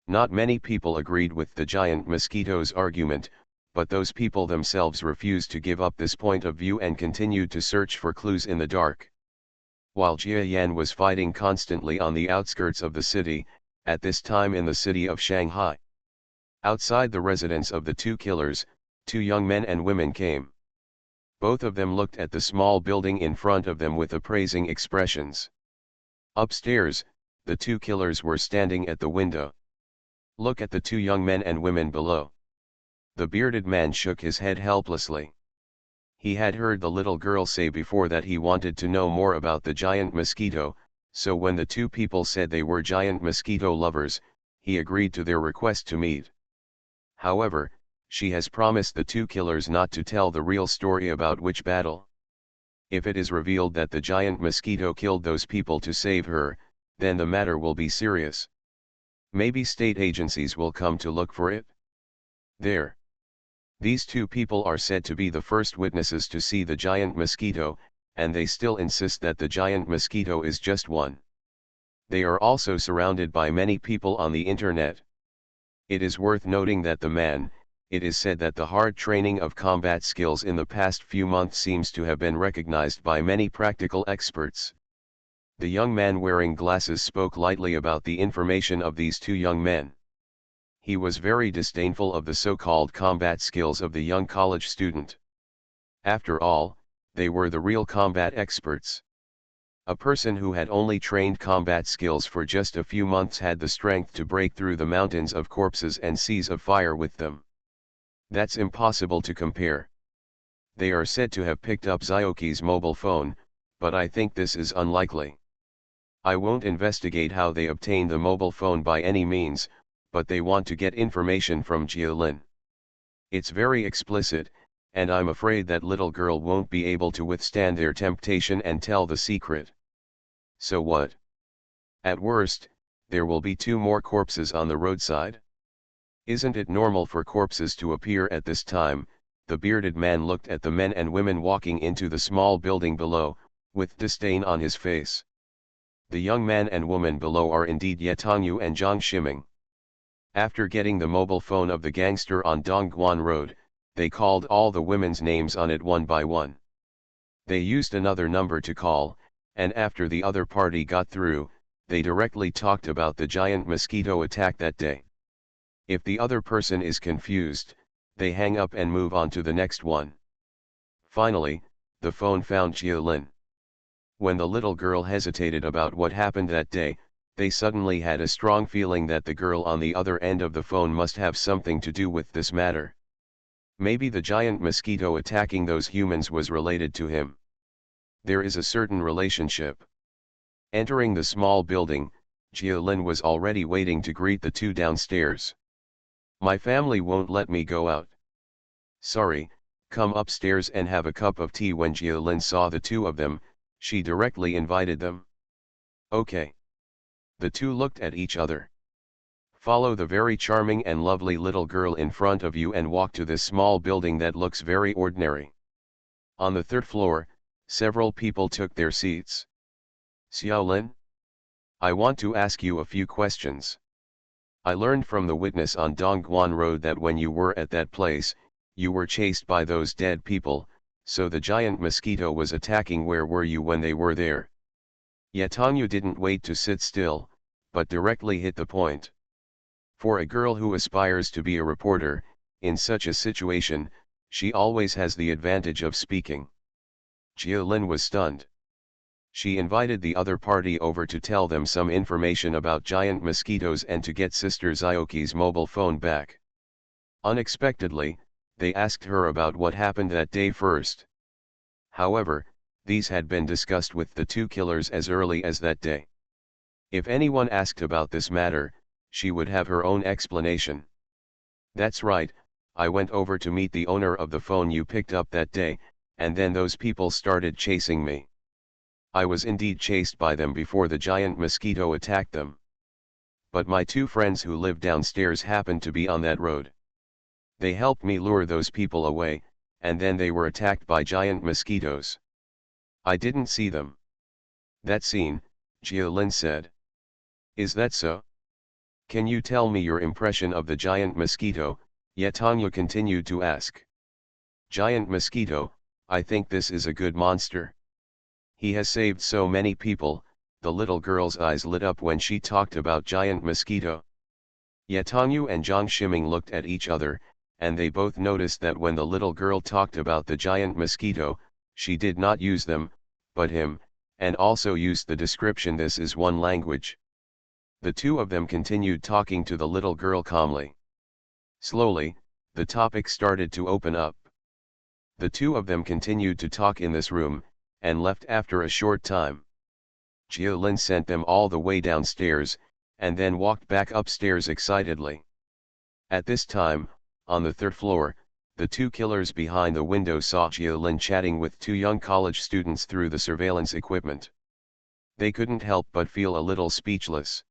Not many people agreed with the giant mosquito's argument, but those people themselves refused to give up this point of view and continued to search for clues in the dark. While Jia Yan was fighting constantly on the outskirts of the city, at this time in the city of Shanghai. Outside the residence of the two killers, two young men and women came. Both of them looked at the small building in front of them with appraising expressions. Upstairs, the two killers were standing at the window. Look at the two young men and women below. The bearded man shook his head helplessly. He had heard the little girl say before that he wanted to know more about the giant mosquito, so when the two people said they were giant mosquito lovers, he agreed to their request to meet. However, she has promised the two killers not to tell the real story about which battle. If it is revealed that the giant mosquito killed those people to save her, then the matter will be serious. Maybe state agencies will come to look for it. There. These two people are said to be the first witnesses to see the giant mosquito, and they still insist that the giant mosquito is just one. They are also surrounded by many people on the internet. It is worth noting that the man, it is said that the hard training of combat skills in the past few months seems to have been recognized by many practical experts. The young man wearing glasses spoke lightly about the information of these two young men. He was very disdainful of the so-called combat skills of the young college student. After all, they were the real combat experts. A person who had only trained combat skills for just a few months had the strength to break through the mountains of corpses and seas of fire with them. That's impossible to compare. They are said to have picked up Zioki's mobile phone, but I think this is unlikely. I won't investigate how they obtained the mobile phone by any means, but they want to get information from Jialin. It's very explicit, and I'm afraid that little girl won't be able to withstand their temptation and tell the secret. So what? At worst, there will be 2 more corpses on the roadside. Isn't it normal for corpses to appear at this time? The bearded man looked at the men and women walking into the small building below, with disdain on his face. The young man and woman below are indeed Yetongyu and Zhang Shiming. After getting the mobile phone of the gangster on Dongguan Road, they called all the women's names on it one by one. They used another number to call, and after the other party got through, they directly talked about the giant mosquito attack that day. If the other person is confused, they hang up and move on to the next one. Finally, the phone found Jialin. When the little girl hesitated about what happened that day, they suddenly had a strong feeling that the girl on the other end of the phone must have something to do with this matter. Maybe the giant mosquito attacking those humans was related to him. There is a certain relationship. Entering the small building, Jialin was already waiting to greet the 2 downstairs. My family won't let me go out. Sorry, come upstairs and have a cup of tea. When Jialin saw the 2 of them, she directly invited them. Okay. The 2 looked at each other. Follow the very charming and lovely little girl in front of you and walk to this small building that looks very ordinary. On the 3rd floor, several people took their seats. Xiaolin? I want to ask you a few questions. I learned from the witness on Dongguan Road that when you were at that place, you were chased by those dead people, so the giant mosquito was attacking. Where were you when they were there? Yetongyu didn't wait to sit still, but directly hit the point. For a girl who aspires to be a reporter, in such a situation, she always has the advantage of speaking. Jialin was stunned. She invited the other party over to tell them some information about giant mosquitoes and to get Sister Zioki's mobile phone back. Unexpectedly, they asked her about what happened that day first. However, these had been discussed with the 2 killers as early as that day. If anyone asked about this matter, she would have her own explanation. That's right, I went over to meet the owner of the phone you picked up that day, and then those people started chasing me. I was indeed chased by them before the giant mosquito attacked them. But my 2 friends who lived downstairs happened to be on that road. They helped me lure those people away, and then they were attacked by giant mosquitoes. I didn't see them. That scene, Jialin said. Is that so? Can you tell me your impression of the giant mosquito? Yetongyu continued to ask. Giant mosquito, I think this is a good monster. He has saved so many people. The little girl's eyes lit up when she talked about giant mosquito. Yetongyu and Zhang Shiming looked at each other, and they both noticed that when the little girl talked about the giant mosquito, she did not use them, but him, and also used the description "this is one language." The 2 of them continued talking to the little girl calmly. Slowly, the topic started to open up. The 2 of them continued to talk in this room, and left after a short time. Jialin sent them all the way downstairs, and then walked back upstairs excitedly. At this time, on the 3rd floor, the 2 killers behind the window saw Jialin chatting with 2 young college students through the surveillance equipment. They couldn't help but feel a little speechless.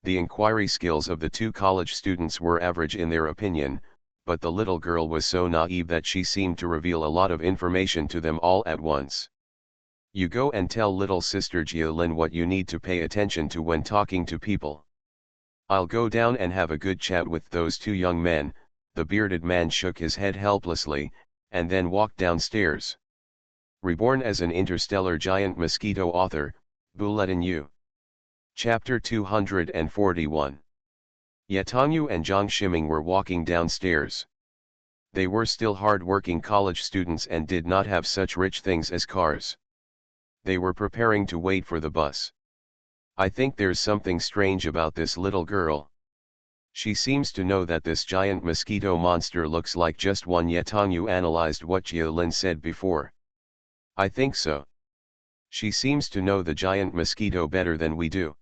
The inquiry skills of the 2 college students were average in their opinion, but the little girl was so naive that she seemed to reveal a lot of information to them all at once. You go and tell little sister Jialin what you need to pay attention to when talking to people. I'll go down and have a good chat with those 2 young men. The bearded man shook his head helplessly, and then walked downstairs. Reborn as an Interstellar Giant Mosquito author, Bulletin U. Chapter 241. Yetongyu and Zhang Shiming were walking downstairs. They were still hard-working college students and did not have such rich things as cars. They were preparing to wait for the bus. I think there's something strange about this little girl. She seems to know that this giant mosquito monster looks like just one. Yetongyu analyzed what Jialin said before. I think so. She seems to know the giant mosquito better than we do.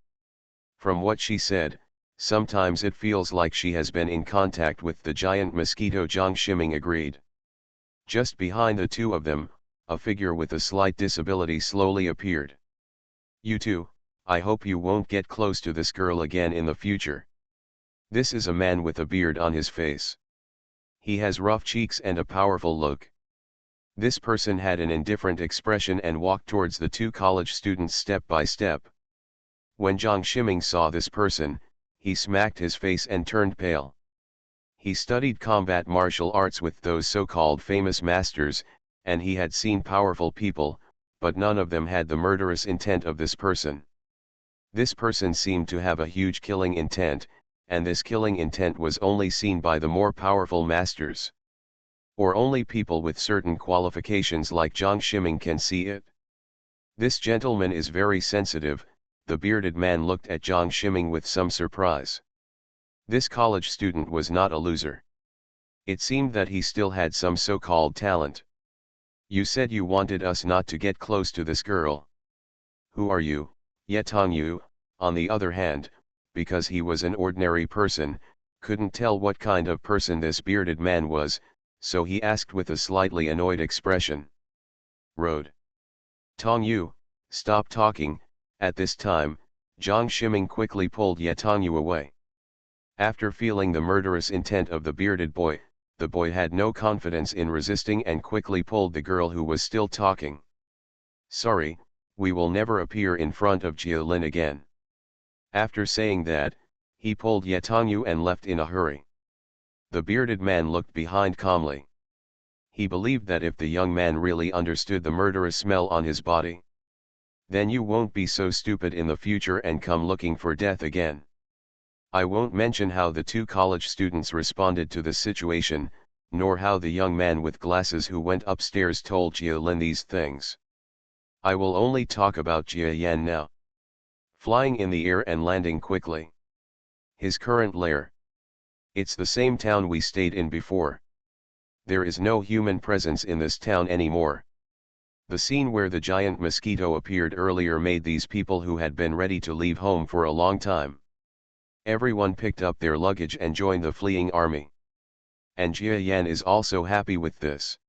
From what she said, sometimes it feels like she has been in contact with the giant mosquito. Zhang Shiming agreed. Just behind the two of them, a figure with a slight disability slowly appeared. "You two, I hope you won't get close to this girl again in the future." This is a man with a beard on his face. He has rough cheeks and a powerful look. This person had an indifferent expression and walked towards the two college students step by step. When Jiang Shiming saw this person, he smacked his face and turned pale. He studied combat martial arts with those so-called famous masters, and he had seen powerful people, but none of them had the murderous intent of this person. This person seemed to have a huge killing intent, and this killing intent was only seen by the more powerful masters. Or only people with certain qualifications like Jiang Shiming can see it. "This gentleman is very sensitive," the bearded man looked at Jiang Shiming with some surprise. This college student was not a loser. It seemed that he still had some so-called talent. "You said you wanted us not to get close to this girl. Who are you?" Ye Tongyu, on the other hand, because he was an ordinary person, couldn't tell what kind of person this bearded man was, so he asked with a slightly annoyed expression. "Road. Tongyu, stop talking." At this time, Jiang Shiming quickly pulled Ye Tongyu away. After feeling the murderous intent of the bearded boy, the boy had no confidence in resisting and quickly pulled the girl who was still talking. "Sorry, we will never appear in front of Jia Lin again." After saying that, he pulled Ye Tongyu and left in a hurry. The bearded man looked behind calmly. He believed that if the young man really understood the murderous smell on his body, then you won't be so stupid in the future and come looking for death again. I won't mention how the two college students responded to the situation, nor how the young man with glasses who went upstairs told Jia Lin these things. I will only talk about Jia Yan now. Flying in the air and landing quickly. His current lair. It's the same town we stayed in before. There is no human presence in this town anymore. The scene where the giant mosquito appeared earlier made these people who had been ready to leave home for a long time. Everyone picked up their luggage and joined the fleeing army. And Jia Yan is also happy with this.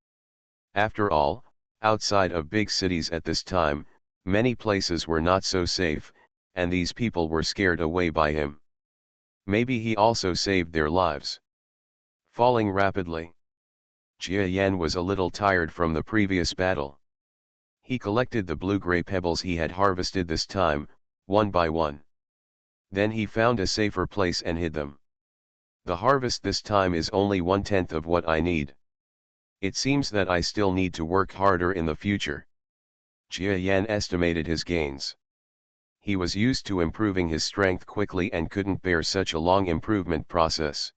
After all, outside of big cities at this time, many places were not so safe, and these people were scared away by him. Maybe he also saved their lives. Falling rapidly. Jia Yan was a little tired from the previous battle. He collected the blue-gray pebbles he had harvested this time, one by one. Then he found a safer place and hid them. The harvest this time is only 1/10 of what I need. It seems that I still need to work harder in the future. Jia Yan estimated his gains. He was used to improving his strength quickly and couldn't bear such a long improvement process.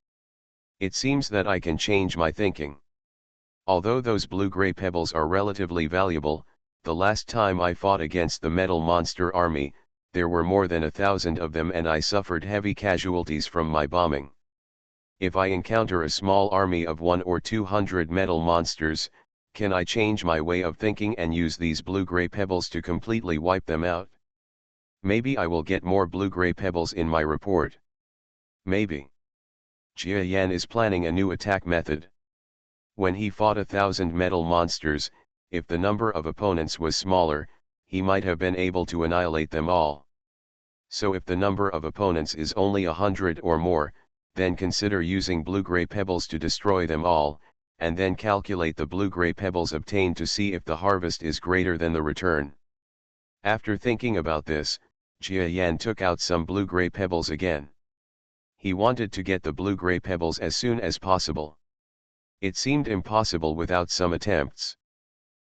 It seems that I can change my thinking. Although those blue-gray pebbles are relatively valuable, the last time I fought against the metal monster army, there were more than 1,000 of them and I suffered heavy casualties from my bombing. If I encounter a small army of 100 or 200 metal monsters, can I change my way of thinking and use these blue-gray pebbles to completely wipe them out? Maybe I will get more blue-gray pebbles in my report. Maybe. Jia Yan is planning a new attack method. When he fought 1,000 metal monsters, if the number of opponents was smaller, he might have been able to annihilate them all. So if the number of opponents is only 100 or more, then consider using blue-gray pebbles to destroy them all, and then calculate the blue-gray pebbles obtained to see if the harvest is greater than the return. After thinking about this, Jia Yan took out some blue-gray pebbles again. He wanted to get the blue-gray pebbles as soon as possible. It seemed impossible without some attempts.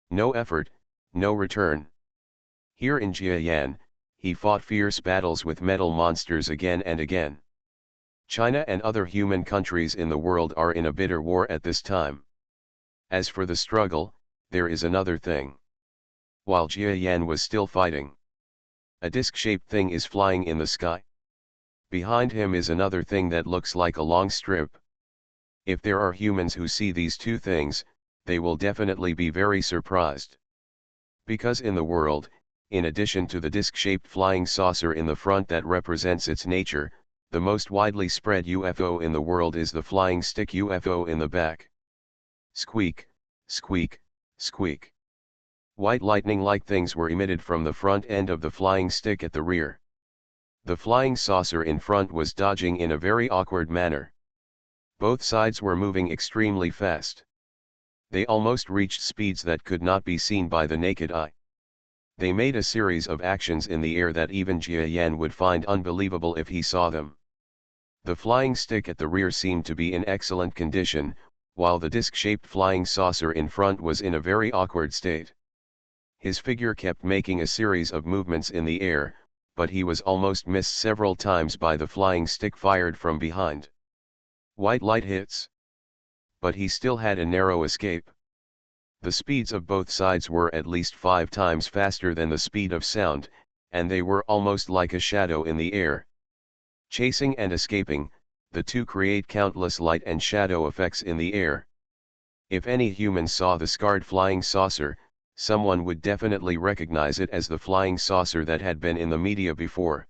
No effort, no return. Here in Jia Yan, he fought fierce battles with metal monsters again and again. China and other human countries in the world are in a bitter war at this time. As for the struggle, there is another thing. While Jia Yan was still fighting, a disc-shaped thing is flying in the sky. Behind him is another thing that looks like a long strip. If there are humans who see these two things, they will definitely be very surprised. Because in the world, in addition to the disc-shaped flying saucer in the front that represents its nature, the most widely spread UFO in the world is the flying stick UFO in the back. Squeak, Squeak, squeak. White lightning-like things were emitted from the front end of the flying stick at the rear. The flying saucer in front was dodging in a very awkward manner. Both sides were moving extremely fast. They almost reached speeds that could not be seen by the naked eye. They made a series of actions in the air that even Jia Yan would find unbelievable if he saw them. The flying stick at the rear seemed to be in excellent condition, while the disc-shaped flying saucer in front was in a very awkward state. His figure kept making a series of movements in the air, but he was almost missed several times by the flying stick fired from behind. White light hits. But he still had a narrow escape. The speeds of both sides were at least 5 times faster than the speed of sound, and they were almost like a shadow in the air. Chasing and escaping, the two create countless light and shadow effects in the air. If any human saw the scarred flying saucer, someone would definitely recognize it as the flying saucer that had been in the media before.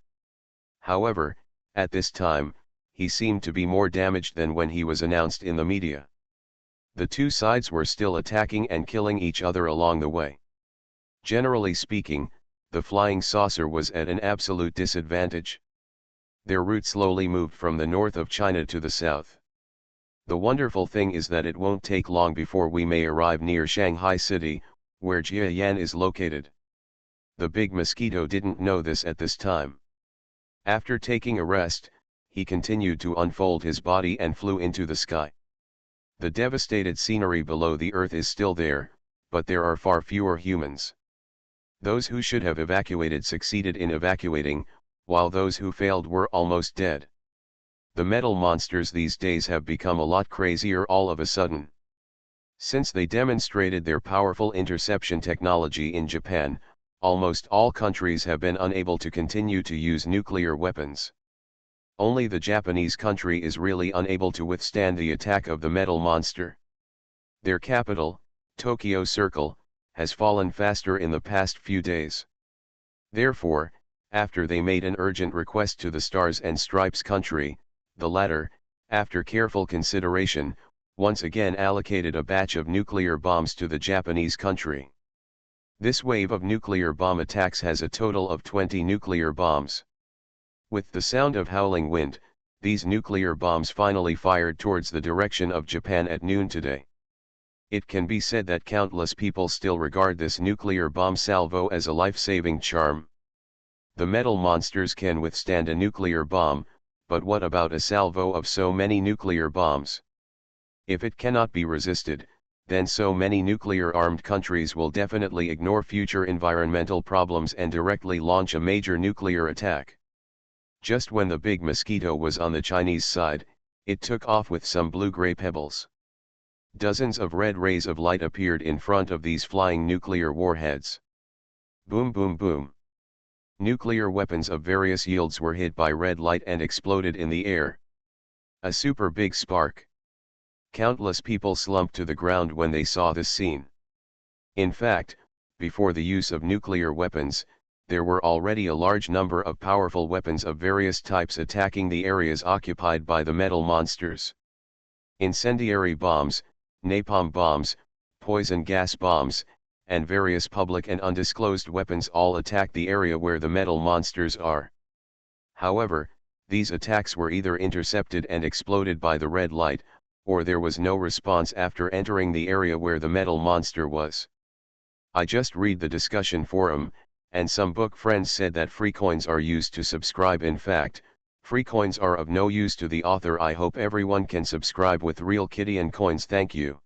However, at this time, he seemed to be more damaged than when he was announced in the media. The two sides were still attacking and killing each other along the way. Generally speaking, the flying saucer was at an absolute disadvantage. Their route slowly moved from the north of China to the south. The wonderful thing is that it won't take long before we may arrive near Shanghai City, where Jia Yan is located. The big Mosquito didn't know this at this time. After taking a rest, he continued to unfold his body and flew into the sky. The devastated scenery below the earth is still there, but there are far fewer humans. Those who should have evacuated succeeded in evacuating, while those who failed were almost dead. The metal monsters these days have become a lot crazier all of a sudden. Since they demonstrated their powerful interception technology in Japan, almost all countries have been unable to continue to use nuclear weapons. Only the Japanese country is really unable to withstand the attack of the metal monster. Their capital, Tokyo Circle, has fallen faster in the past few days. Therefore, after they made an urgent request to the Stars and Stripes country, the latter, after careful consideration, once again allocated a batch of nuclear bombs to the Japanese country. This wave of nuclear bomb attacks has a total of 20 nuclear bombs. With the sound of howling wind, these nuclear bombs finally fired towards the direction of Japan at noon today. It can be said that countless people still regard this nuclear bomb salvo as a life-saving charm. The metal monsters can withstand a nuclear bomb, but what about a salvo of so many nuclear bombs? If it cannot be resisted, then so many nuclear-armed countries will definitely ignore future environmental problems and directly launch a major nuclear attack. Just when the big Mosquito was on the Chinese side, it took off with some blue-gray pebbles. Dozens of red rays of light appeared in front of these flying nuclear warheads. Boom boom boom. Nuclear weapons of various yields were hit by red light and exploded in the air. A super big spark. Countless people slumped to the ground when they saw this scene. In fact, before the use of nuclear weapons, there were already a large number of powerful weapons of various types attacking the areas occupied by the metal monsters. Incendiary bombs, napalm bombs, poison gas bombs, and various public and undisclosed weapons all attacked the area where the metal monsters are. However, these attacks were either intercepted and exploded by the red light, or there was no response after entering the area where the metal monster was. I just read the discussion forum, and some book friends said that free coins are used to subscribe. In fact, free coins are of no use to the author. I hope everyone can subscribe with real Kitty and coins. Thank you.